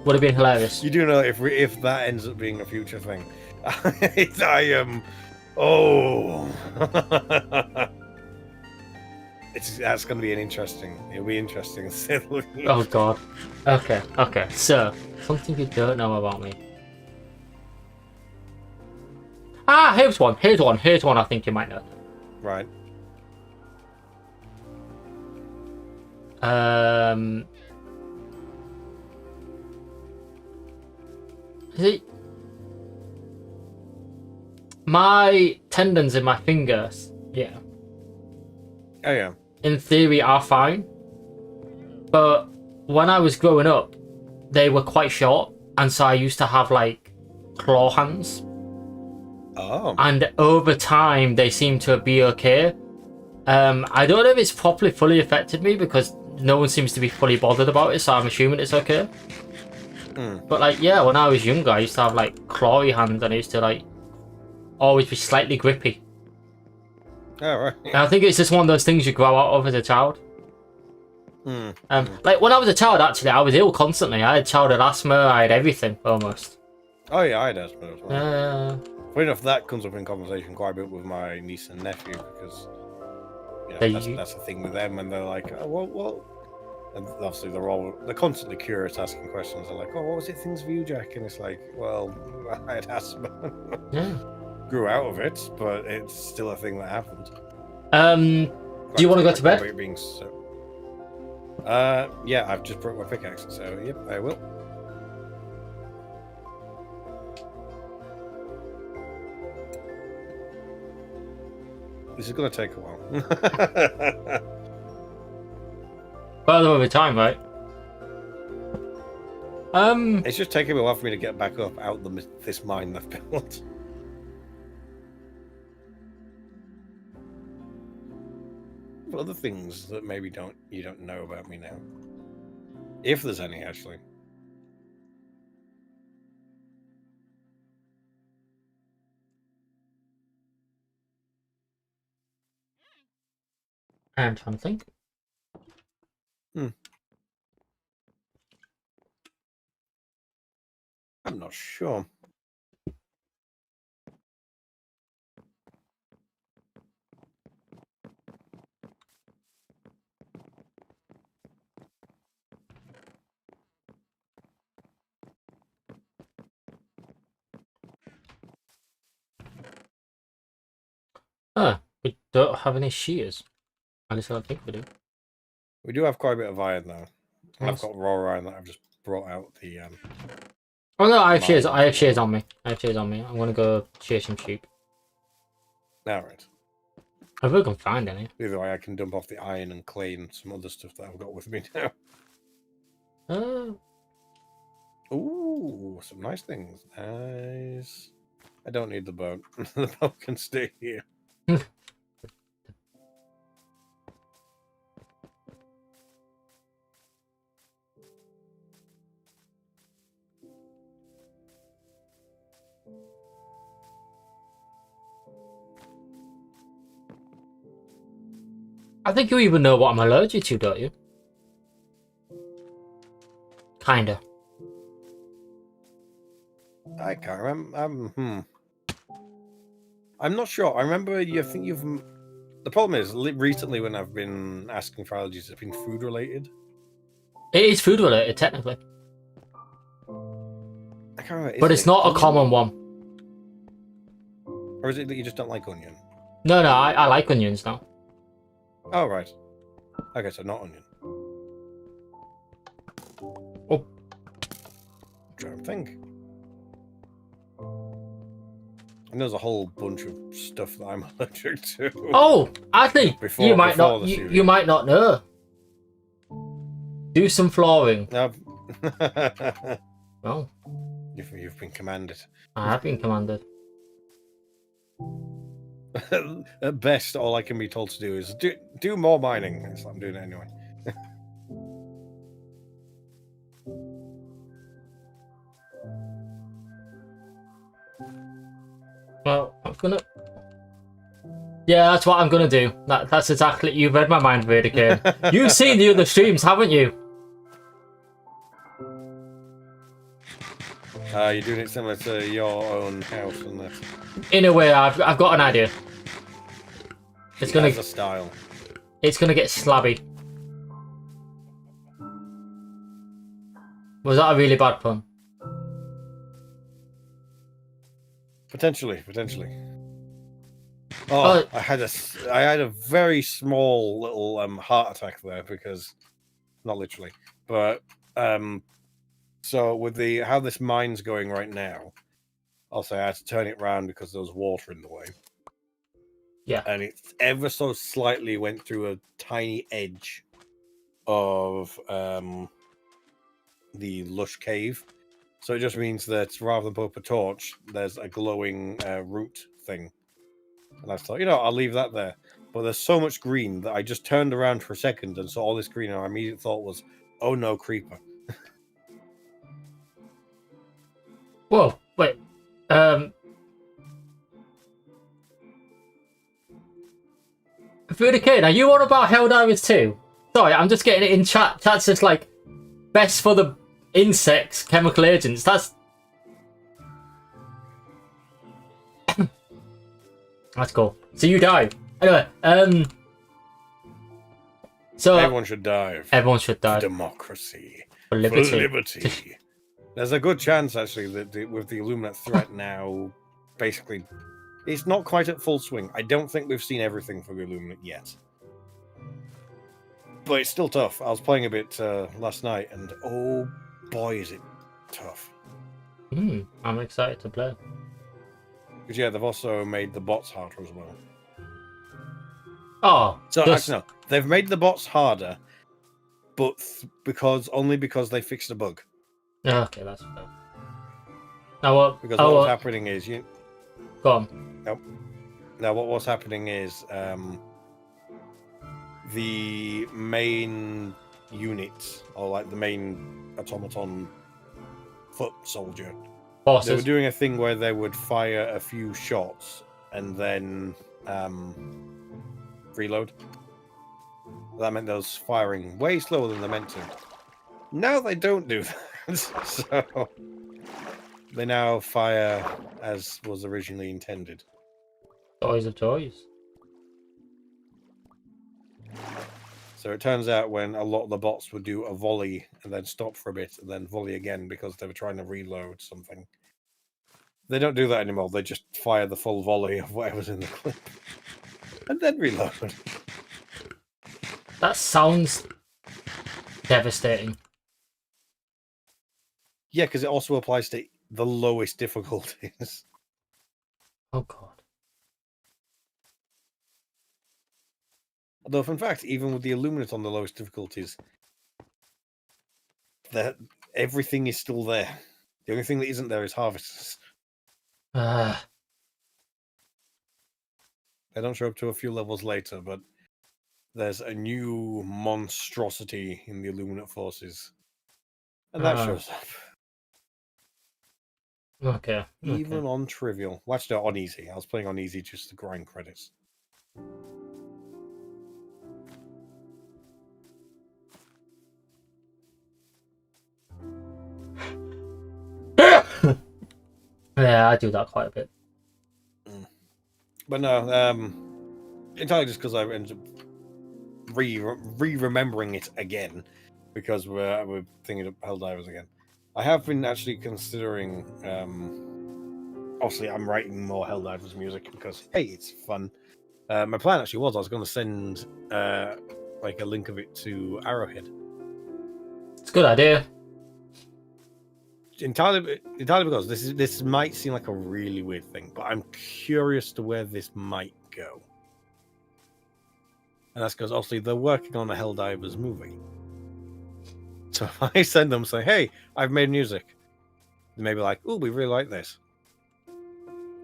would have been hilarious. You do know if that ends up being a future thing, I am. Oh, that's going to be It'll be interesting. Oh God. Okay. So something you don't know about me. Here's one. I think you might know. Right. My tendons in my fingers, yeah. Oh yeah. In theory, are fine, but when I was growing up, they were quite short, and so I used to have like claw hands. Oh. And over time, they seem to be okay. I don't know if it's properly fully affected me because no one seems to be fully bothered about it, so I'm assuming it's okay. But like, yeah, when I was younger, I used to have like clawy hands, and I used to like always be slightly grippy. Oh right. And I think it's just one of those things you grow out of as a child. Like when I was a child, actually, I was ill constantly. I had childhood asthma. I had everything almost. Oh yeah, I had asthma as well. Funny enough, that comes up in conversation quite a bit with my niece and nephew because that's the thing with them, and they're like, oh, well, and obviously they're constantly curious, asking questions. They're like, oh, what was it things for you, Jack? And it's like, well, I had asthma. Yeah. Grew out of it, but it's still a thing that happened. Do you want to go to bed? It being so... yeah, I've just broke my pickaxe, so yep, I will. This is going to take a while. Further over time, right? It's just taking a while for me to get back up out this mine I've built. Other things that maybe you don't know about me now, if there's any actually. I'm trying to think. I'm not sure. We don't have any shears. At least I don't think we do. We do have quite a bit of iron though. And Nice. I've got raw iron that I've just brought out the. Oh no, I have shears. I have shears on me. I'm gonna go shear some sheep. All right. I hope I can find any. Either way, I can dump off the iron and clay and some other stuff that I've got with me now. Oh. Ooh, some nice things. Nice. I don't need the boat. The boat can stay here. I think you even know what I'm allergic to, don't you? Kinda. I can't remember. I'm not sure. I remember you think you've. The problem is, recently when I've been asking for allergies, it's been food related. It is food related, technically. I can't remember. But it's not a common one. Or is it that you just don't like onion? No, I like onions now. Oh, right. Okay, so not onion. Oh. I'm trying to think. And there's a whole bunch of stuff that I'm allergic to. Oh, actually, you might not know. Do some flooring. Well, you've been commanded. I have been commanded. At best, all I can be told to do is do more mining. So I'm doing it anyway. Well, I'm gonna. Yeah, that's what I'm gonna do. That's exactly. You've read my mind, Renovating. You've seen the other streams, haven't you? You're doing it similar to your own house, isn't it? In a way, I've got an idea. It's gonna. Has a style. It's gonna get slabby. Was that a really bad pun? Potentially. Oh, I had a very small little heart attack there because, not literally, but so with how this mine's going right now, I'll say I had to turn it round because there was water in the way. Yeah, and it ever so slightly went through a tiny edge of the lush cave. So it just means that rather than put up a torch, there's a glowing root thing. And I thought, I'll leave that there. But there's so much green that I just turned around for a second and saw all this green, and my immediate thought was, oh no, creeper. Whoa, wait. Renovating, are you on about Helldivers 2? Sorry, I'm just getting it in chat. Chat's just like, best for the insects, chemical agents. That's that's cool. So you die. Anyway, so everyone should die. Everyone should die. For democracy. For liberty. For liberty. There's a good chance, actually, that with the Illuminate threat now, basically, it's not quite at full swing. I don't think we've seen everything for the Illuminate yet. But it's still tough. I was playing a bit last night, and oh boy, is it tough. I'm excited to play. Because, yeah, they've also made the bots harder as well. Oh, so actually, no, they've made the bots harder, but only because they fixed a bug. Okay, that's fair. Now what? Because what's happening is Go on. Nope. Now what's happening is the main unit, or like the main automaton foot soldier. Bosses. They were doing a thing where they would fire a few shots and then reload. That meant they was firing way slower than they meant to. Now they don't do that. So they now fire as was originally intended. Toys of toys. So it turns out when a lot of the bots would do a volley and then stop for a bit and then volley again because they were trying to reload something. They don't do that anymore. They just fire the full volley of whatever's in the clip and then reload. That sounds devastating. Yeah, because it also applies to the lowest difficulties. Oh god. Although, in fact, even with the Illuminate on the lowest difficulties, everything is still there. The only thing that isn't there is harvests. They don't show up to a few levels later, but there's a new monstrosity in the Illuminate forces. And that shows up. Okay. Even on trivial. Well, actually, on easy. I was playing on easy just to grind credits. Yeah, I do that quite a bit. But no, entirely just because I ended up remembering it again because we're thinking of Helldivers again. I have been actually considering. Obviously, I'm writing more Helldivers music because hey, it's fun. My plan actually was I was going to send like a link of it to Arrowhead. It's a good idea. Entirely because this might seem like a really weird thing, but I'm curious to where this might go. And that's because obviously they're working on a Helldivers movie. So if I send them say, hey, I've made music, they may be like, oh, we really like this.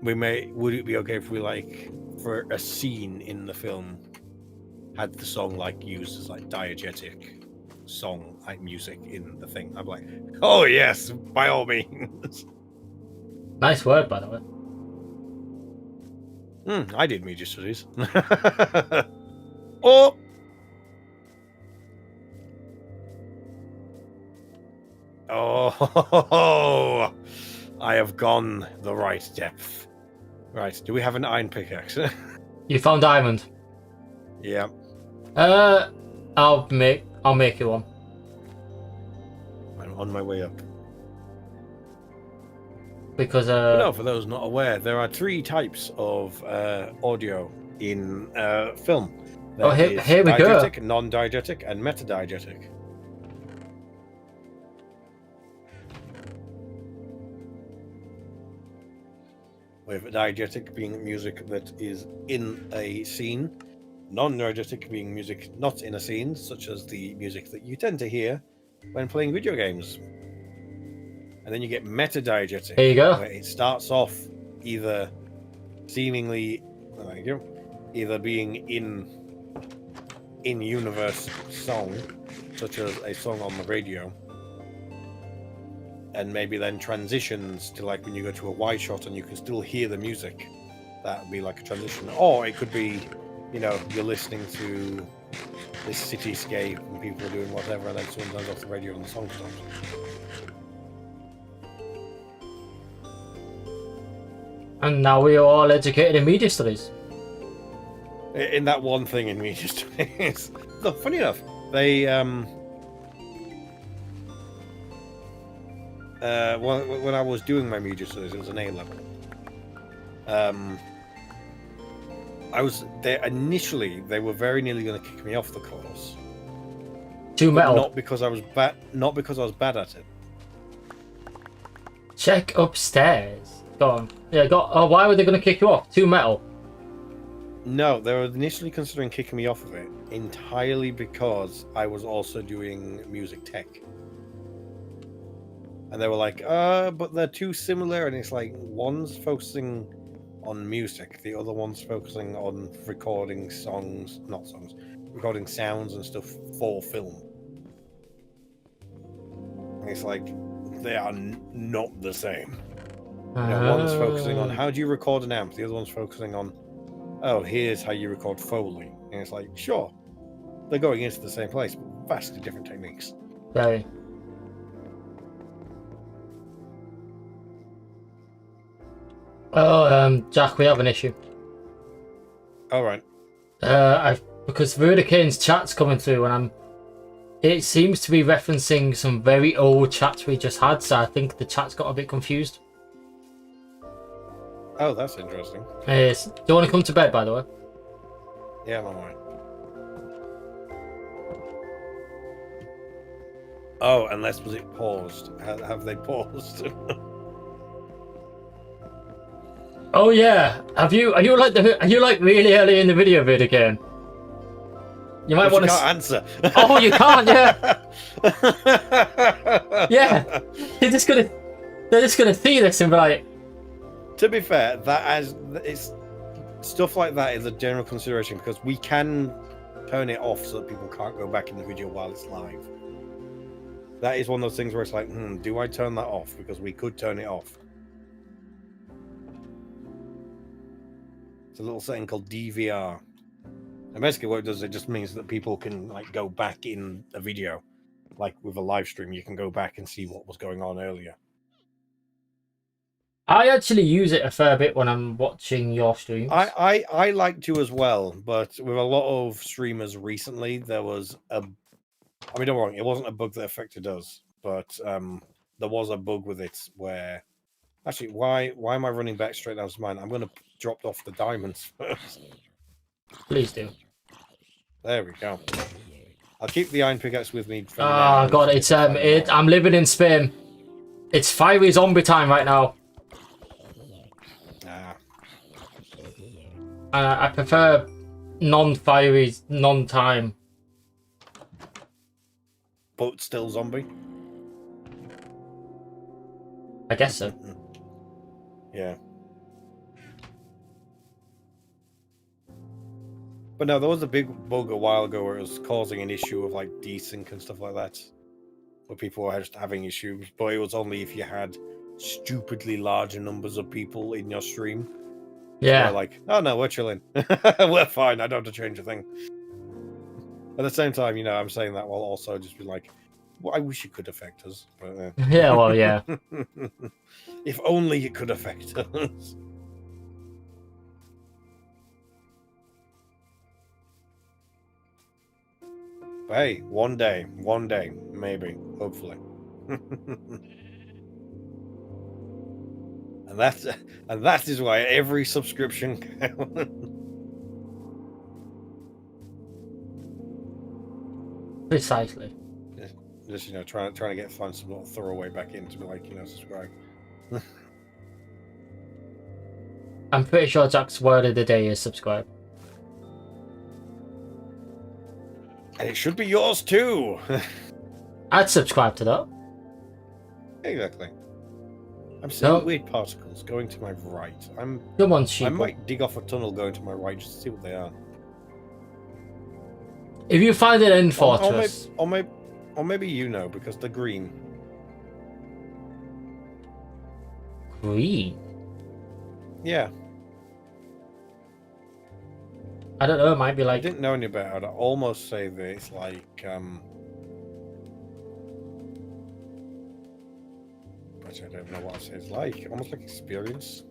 Would it be okay if we for a scene in the film had the song used as diegetic song music in the thing? I'm like, oh yes, by all means. Nice word, by the way. I did media studies. Oh, I have gone the right depth. Right, do we have an iron pickaxe? You found diamond. Yeah. I'll make you one. I'm on my way up. Because no, for those not aware, there are 3 types of audio in film. There here we go. Diegetic, non-diegetic, and metadiegetic. With diegetic being music that is in a scene, non-diegetic being music not in a scene, such as the music that you tend to hear when playing video games. And then you get metadiegetic. There you go. Where it starts off either seemingly, either being in universe song, such as a song on the radio, and maybe then transitions to when you go to a wide shot and you can still hear the music. That would be like a transition. Or it could be, you're listening to this cityscape and people are doing whatever, and then someone turns off the radio and the song stops. And now we are all educated in media studies. In that one thing in media studies. Look, funny enough, they when I was doing my media studies, it was an A level. I was there initially. They were very nearly going to kick me off the course. Too metal. Not because I was bad. Not because I was bad at it. Check upstairs. Go on. Yeah, go. Oh, why were they going to kick you off? Too metal. No, they were initially considering kicking me off of it entirely because I was also doing music tech. And they were like, but they're too similar, and it's one's focusing on music, the other one's focusing on recording recording sounds and stuff for film. And it's they are not the same. One's focusing on how do you record an amp, the other one's focusing on, here's how you record Foley. And it's sure, they're going into the same place, but vastly different techniques. Very. Oh, Jack, we have an issue. All right. Because Verticane's chat's coming through, and it seems to be referencing some very old chats we just had, so I think the chat's got a bit confused. Oh, that's interesting. Yes. Do you want to come to bed, by the way? Yeah, I'm alright. Oh, unless was it paused? Have they paused? Oh yeah. Are you really early in the video, Verticane? You might want to answer. Oh, you can't. Yeah. Yeah. They're just gonna see this and be like. To be fair, stuff like that is a general consideration because we can turn it off so that people can't go back in the video while it's live. That is one of those things where it's like, do I turn that off? Because we could turn it off. It's a little setting called DVR. And basically what it does, it just means that people can like go back in a video. Like with a live stream, you can go back and see what was going on earlier. I actually use it a fair bit when I'm watching your streams. I like to as well, but with a lot of streamers recently, there was a... I mean, don't get me wrong, it wasn't a bug that affected us, but there was a bug with it where... Actually, why am I running back straight down to mine? I'm going to drop off the diamonds first. Please do. There we go. I'll keep the iron pickaxe with me. For Oh god, it's I'm living in Spain. It's fiery zombie time right now. I prefer non-fiery, non-time. But still zombie? I guess so. Yeah. But no, there was a big bug a while ago where it was causing an issue of like desync and stuff like that. Where people were just having issues, but it was only if you had stupidly larger numbers of people in your stream. Yeah. They're like, oh no, we're chilling. We're fine. I don't have to change a thing. At the same time, you know, I'm saying that while also just be like, well, I wish it could affect us. But, Yeah, well, yeah. If only it could affect us. But hey, one day, maybe, hopefully. And that is why every subscription counts. Precisely. Just, you know, trying to find some little throwaway back in to be like, you know, subscribe. I'm pretty sure Jack's word of the day is subscribe. And it should be yours too. I'd subscribe to that. Exactly. I'm seeing weird particles going to my right. Come on, sheep. I might dig off a tunnel going to my right just to see what they are. If you find an end fortress, or maybe you know because they're green. Green. Yeah. I don't know. It might be I like. didn't know any better. I'd almost say that it's like I don't know what I say. It's like almost like experience.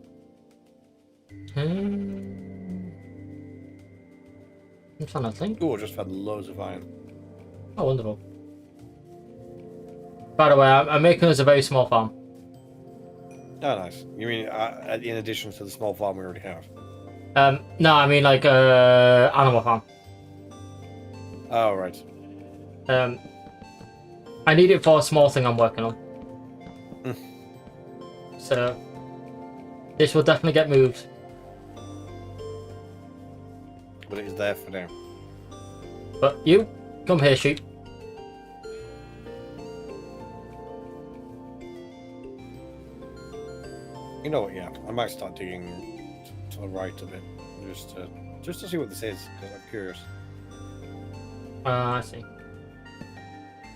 I'm trying to think. Oh, I just had loads of iron. Oh, wonderful. By the way, I'm making us a very small farm. Oh, nice. You mean in addition to the small farm we already have? No, I mean like animal farm. Oh, right. I need it for a small thing I'm working on. So this will definitely get moved. But it is there for now. But you, come here, sheep. You know what? Yeah, I might start digging to the right a bit, just to see what this is, because I'm curious. I see.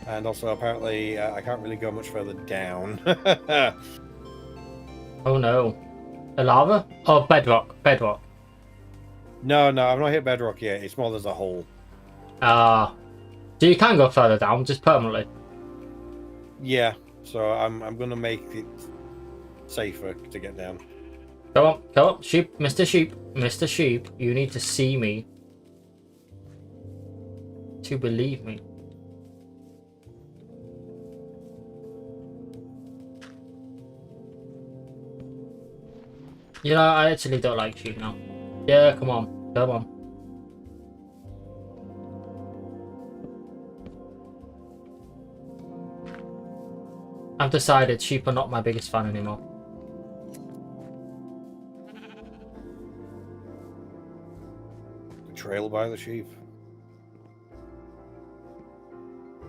And also, apparently, I can't really go much further down. Oh no, a lava? Oh, bedrock. Bedrock. No, I've not hit bedrock yet. It's more there's a hole. So you can go further down, just permanently. Yeah, so I'm gonna make it safer to get down. Go on, sheep, Mr. Sheep, Mr. Sheep. You need to see me to believe me. You know, I actually don't like sheep now. Yeah, come on, come on. I've decided sheep are not my biggest fan anymore. Betrayal by the sheep.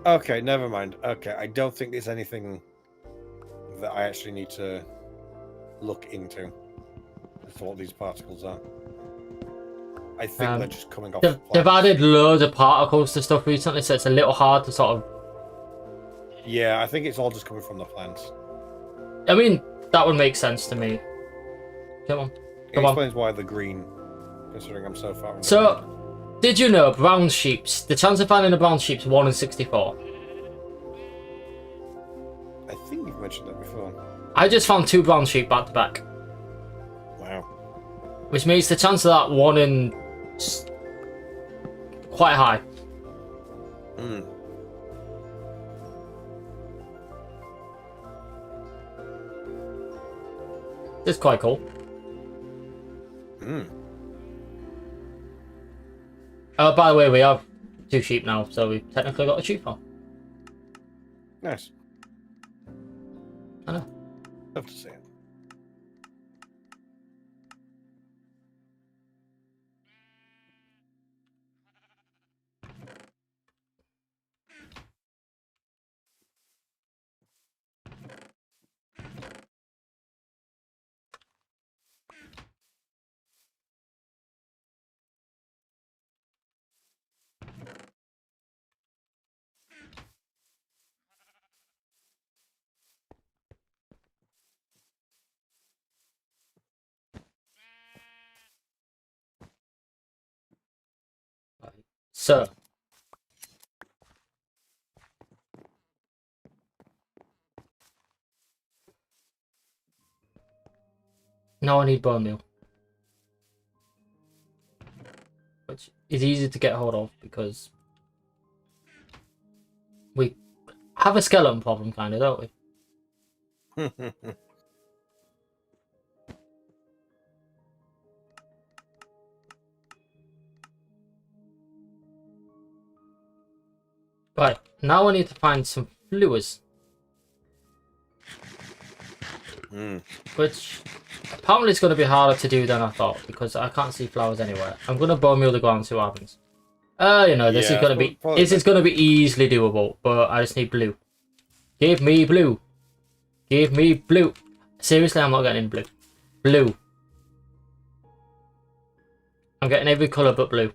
Okay, never mind. Okay, I don't think there's anything that I actually need to look into as to what these particles are. I think they're just coming off. They've added loads of particles to stuff recently, so it's a little hard to sort of. Yeah, I think it's all just coming from the plants. I mean, that would make sense to me. Come on. It explains why the green, considering I'm so far. So, did you know brown sheeps? The chance of finding a brown sheep's 1 in 64. I think you've mentioned that before. I just found 2 brown sheep back to back. Wow. Which makes the chance of that 1 in quite high. Hmm. It's quite cool. Hmm. Oh, by the way, we have 2 sheep now, so we've technically got a sheep farm. Nice. I know. Love to see it. So, now I need bone meal, which is easy to get hold of because we have a skeleton problem, kind of, don't we? Right, now I need to find some flowers. Which apparently is going to be harder to do than I thought because I can't see flowers anywhere. I'm going to bone meal the ground and see what happens. You know, this is going to be easily doable, but I just need blue. Give me blue. Give me blue. Seriously, I'm not getting blue. Blue. I'm getting every colour but blue.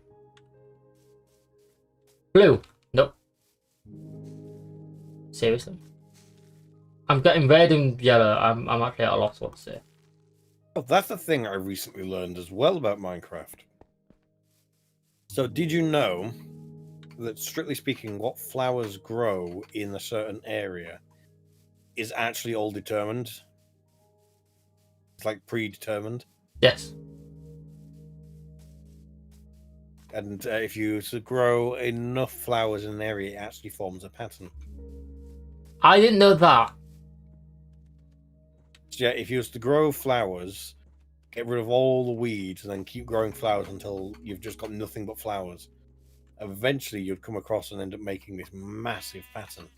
Blue. Nope. Seriously? I'm getting red and yellow. I'm actually at a loss what to say. Oh, that's the thing I recently learned as well about Minecraft. So, did you know that, strictly speaking, what flowers grow in a certain area is actually all determined? It's like predetermined. Yes. And if you grow enough flowers in an area, it actually forms a pattern. I didn't know that. So yeah, if you was to grow flowers, get rid of all the weeds, and then keep growing flowers until you've just got nothing but flowers, eventually you'd come across and end up making this massive pattern.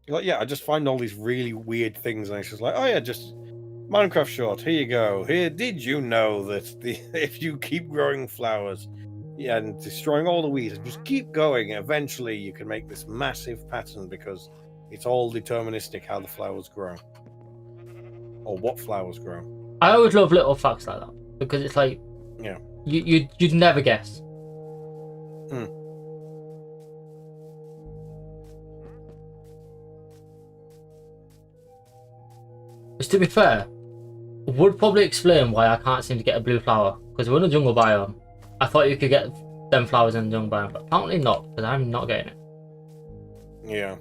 You're like, yeah, I just find all these really weird things, and it's just like, oh yeah, just Minecraft short. Here you go. Here, did you know that if you keep growing flowers, yeah, and destroying all the weeds, and just keep going, eventually you can make this massive pattern because it's all deterministic how the flowers grow, or what flowers grow. I always love little facts like that because it's like, yeah, you'd never guess. Which, to be fair, would probably explain why I can't seem to get a blue flower because we're in a jungle biome. I thought you could get them flowers in the jungle biome, but apparently not because I'm not getting it. Yeah.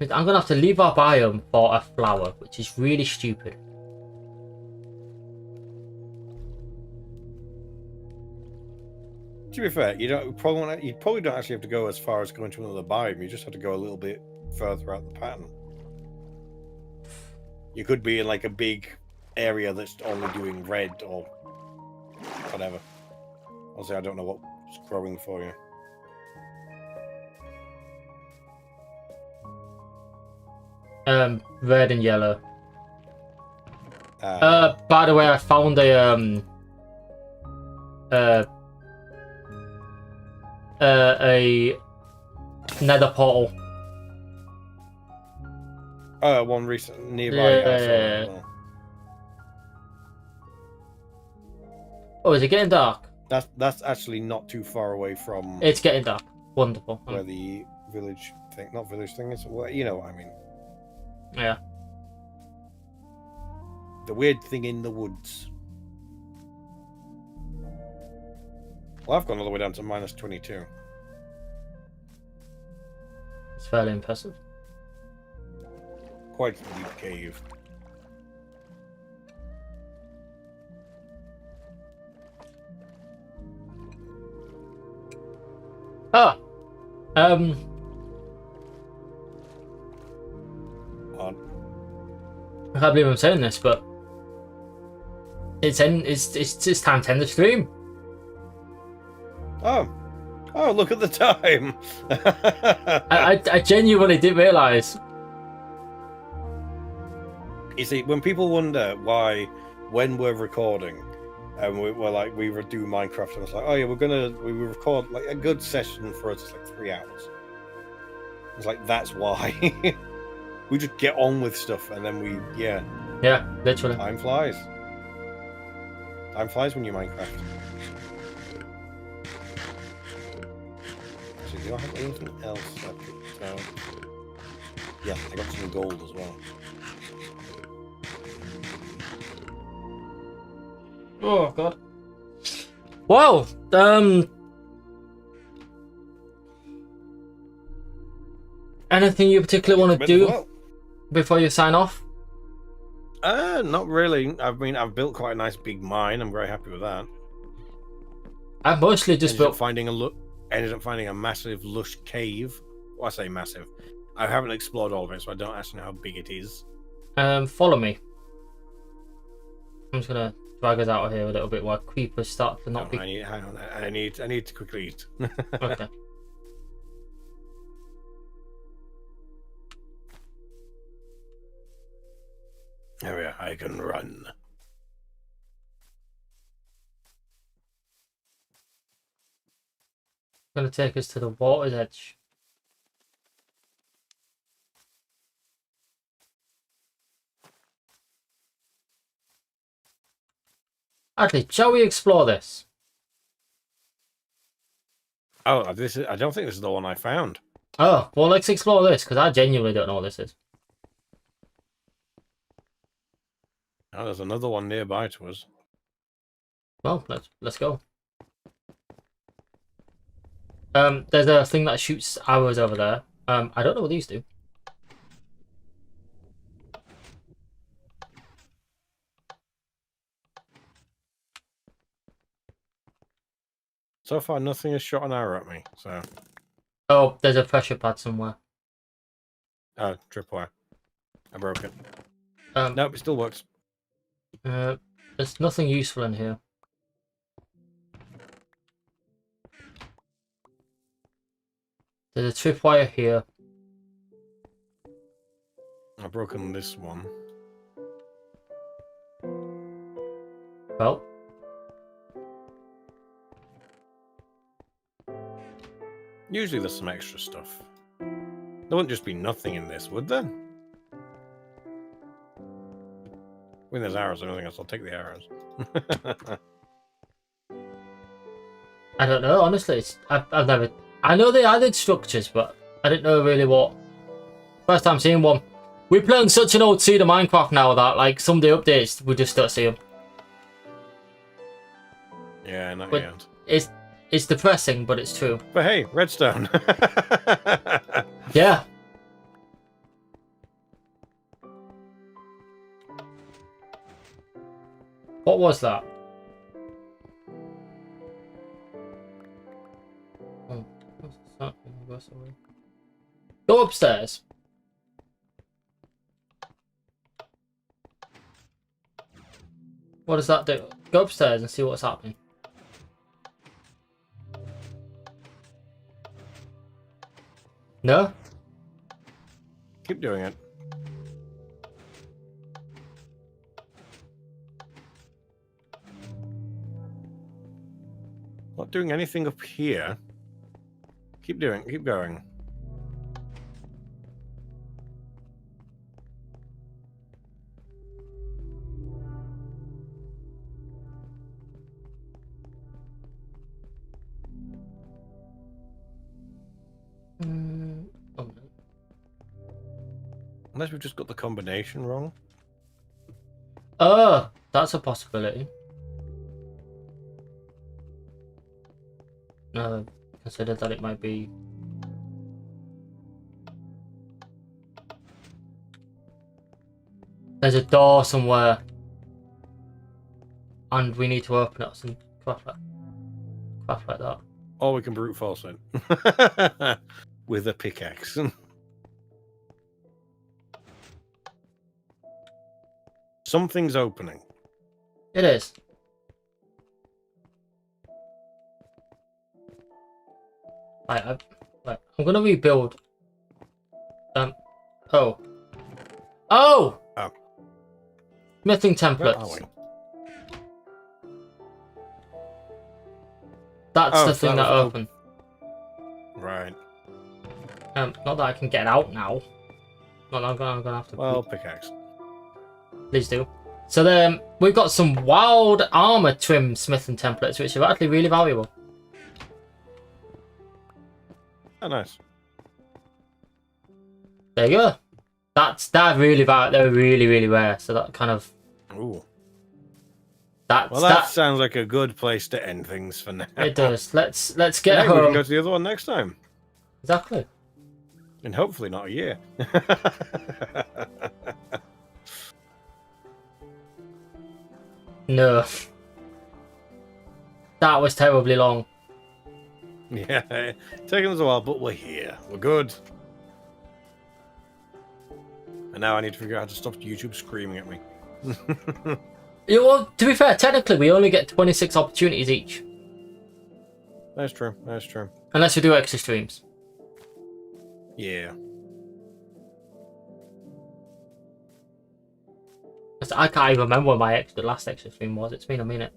I'm gonna have to leave our biome for a flower, which is really stupid. To be fair, you probably don't actually have to go as far as going to another biome. You just have to go a little bit further out the pattern. You could be in like a big area that's only doing red or whatever. Obviously, I don't know what's growing for you. Red and yellow. By the way, I found a nether portal. One recent nearby. Yeah, I saw that Yeah. as well. Oh, is it getting dark? That's actually not too far away from It's getting dark. Wonderful. where the village thing, not village thing is. Well, you know what I mean. Yeah. The weird thing in the woods. Well, I've gone all the way down to -22. It's fairly impressive. Quite a deep cave. Ah. On. I can't believe I'm saying this, but it's time to end the stream. Oh, look at the time. I genuinely didn't realise. You see, when people wonder why, when we're recording, and we're like, we do Minecraft, and it's like, oh yeah, we record like a good session for us, it's like 3 hours. It's like, that's why. We just get on with stuff, and then yeah, literally. time flies. Time flies when you Minecraft. So do I have anything else I picked out? Yeah, I got some gold as well. Oh god. Wow. Anything you particularly want to do before you sign off? Not really. I've built quite a nice big mine. I'm very happy with that. I've mostly just ended up finding a massive lush cave. Well, I say massive. I haven't explored all of it, so I don't actually know how big it is. Follow me. I'm just gonna drag us out of here a little bit while creepers start to not be. Hang on. I need to quickly eat. Okay. There we are. I can run. Gonna take us to the water's edge. Actually, shall we explore this? Oh, I don't think this is the one I found. Oh, well, let's explore this, because I genuinely don't know what this is. Oh, there's another one nearby to us. Well, let's go. There's a thing that shoots arrows over there. I don't know what these do. So far, nothing has shot an arrow at me. So. Oh, there's a pressure pad somewhere. Oh, tripwire. I broke it. Nope, it still works. There's nothing useful in here. There's a tripwire here. I've broken this one. Well. Usually there's some extra stuff. There wouldn't just be nothing in this, would there? When there's arrows and everything else, I'll take the arrows. I don't know, honestly. I've never... I know they added structures, but I didn't know really what... First time seeing one. We're playing such an old seed of Minecraft now that, like, some day updates, we just don't see them. Yeah, not but yet. It's depressing, but it's true. But hey, redstone. Yeah. What was that? Oh, what's that? Go upstairs. What does that do? Go upstairs and see what's happening. No? Keep doing it. Not doing anything up here. Keep going. Unless we've just got the combination wrong. Oh, that's a possibility. No, consider that it might be. There's a door somewhere, and we need to open it. Some crap like that. Or we can brute force it with a pickaxe. Something's opening. It is. Right, I'm gonna rebuild. Oh. Oh! Oh. Smithing Where are templates. we? That's Oh, the so thing that that was opened. Right. Not that I can get out now. Not that I'm gonna have to. Well, pickaxe. Please do. So then we've got some wild armor trim smithing templates, which are actually really valuable. Oh, nice. There you go. They're really they're really rare. So that kind of Ooh. that sounds like a good place to end things for now. it does. Let's get Hey, home. we can go to the other one next time, Exactly. and hopefully not a year. No. That was terribly long. Yeah, taking us a while, but we're here. We're good. And now I need to figure out how to stop YouTube screaming at me. Yeah, well, to be fair, technically we only get 26 opportunities each. That's true. That's true. Unless we do extra streams. Yeah. I can't even remember when my last extra stream was. It's been a minute.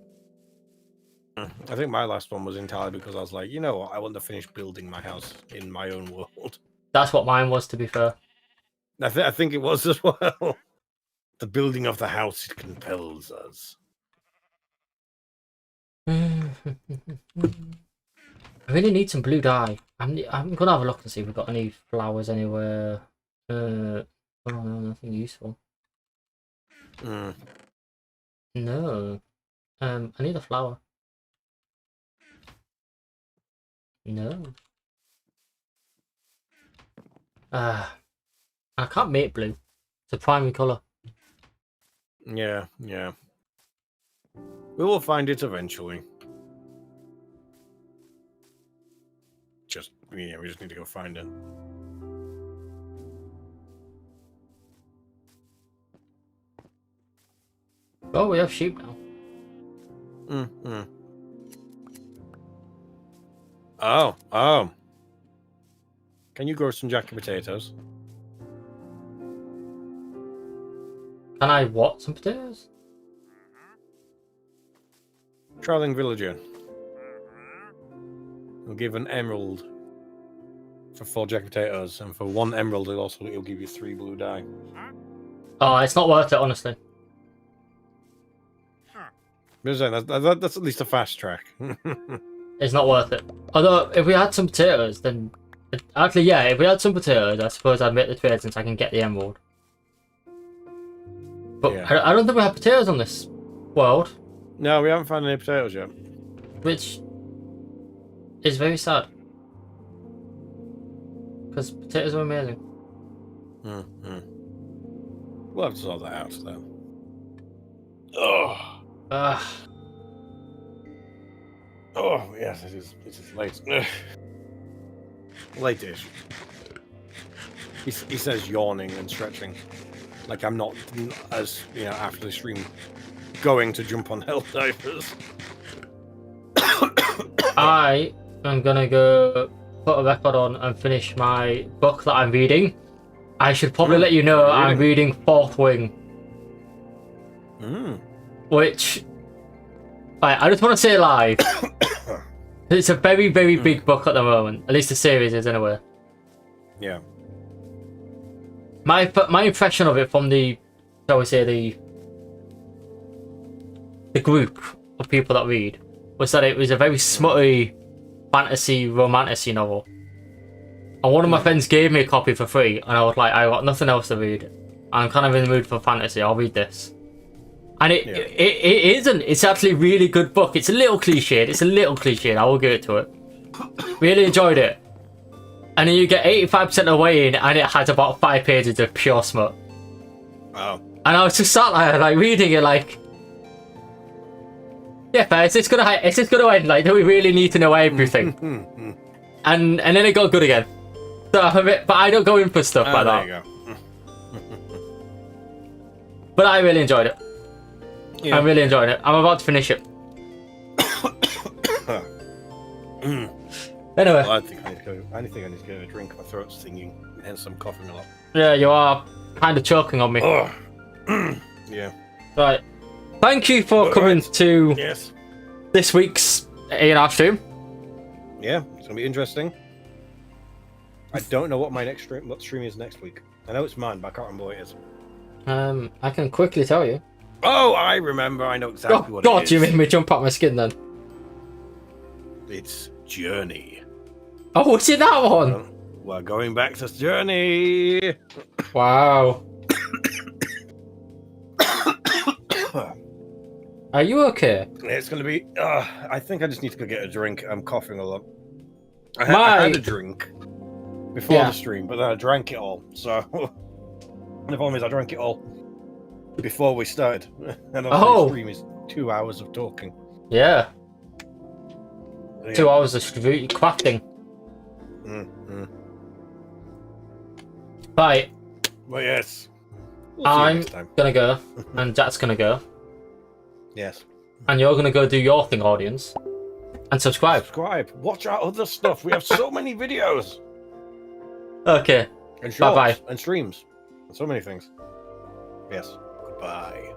I think my last one was entirely because I was like, you know what, I want to finish building my house in my own world. That's what mine was, to be fair. I think it was as well. The building of the house, it compels us. I really need some blue dye. I'm gonna have a look and see if we've got any flowers anywhere. Oh no, nothing useful. No. I need a flower. No. I can't make blue. It's a primary colour. Yeah, yeah. We will find it eventually. We just need to go find it. Oh, we have sheep now. Oh. Can you grow some jacket potatoes? Can I what? Some potatoes? Traveling villager. We'll give an emerald for 4 jacket potatoes, and for 1 emerald, it'll give you 3 blue dye. Oh, it's not worth it, honestly. That's at least a fast track. It's not worth it. Although, if we had some potatoes, then... Actually, yeah, if we had some potatoes, I suppose I'd make the trade since I can get the emerald. But Yeah. I don't think we have potatoes on this world. No, we haven't found any potatoes yet. Which is very sad. Because potatoes are amazing. We'll have to sort that out, though. Oh, yes, it is late. Late-ish. He says yawning and stretching. Like I'm not, as after the stream, going to jump on Helldivers. I am gonna go put a record on and finish my book that I'm reading. I should probably let you know I'm reading Fourth Wing. Which, I just want to say live. It's a very big book at the moment. At least the series is anyway. Yeah. My impression of it from the, shall we say, the group of people that read was that it was a very smutty fantasy romantasy novel. And one of my friends gave me a copy for free, and I was like, I got nothing else to read. I'm kind of in the mood for fantasy. I'll read this. And it isn't. It's actually a really good book. It's a little cliched. I will give it to it. Really enjoyed it. And then you get 85% of the way in, and it has about 5 pages of pure smut. Wow. And I was just sat there, like, reading it, like, yeah, fair. Is this gonna end? Like, do we really need to know everything? and then it got good again. So, but I don't go in for stuff like that. There you But I really enjoyed it. Yeah. I really enjoyed it. I'm about to finish it. Anyway. Well, I think I need to go a drink. My throat's stinging, hence I'm coughing a lot. Yeah, you are kind of choking on me. Yeah. Right. Thank you for coming to this week's A&R stream. Yeah, it's gonna be interesting. I don't know what my next stream is next week. I know it's mine, but I can't remember what it is. I can quickly tell you. Oh, I remember. I know exactly what it is. God, you made me jump out my skin then. It's Journey. Oh, what's it that one? We're going back to Journey. Wow. Are you okay? It's gonna be. I think I just need to go get a drink. I'm coughing a lot. I had a drink before the stream, but then I drank it all. So the problem is, I drank it all before we started, and the stream is 2 hours of talking. Yeah. 2 hours of crafting. Right. Well, yes. I'm gonna go, and Jack's gonna go. Yes. And you're gonna go do your thing, audience. And subscribe. Watch our other stuff. We have so many videos. Okay. And shorts. Bye-bye. And streams. And so many things. Yes. Goodbye.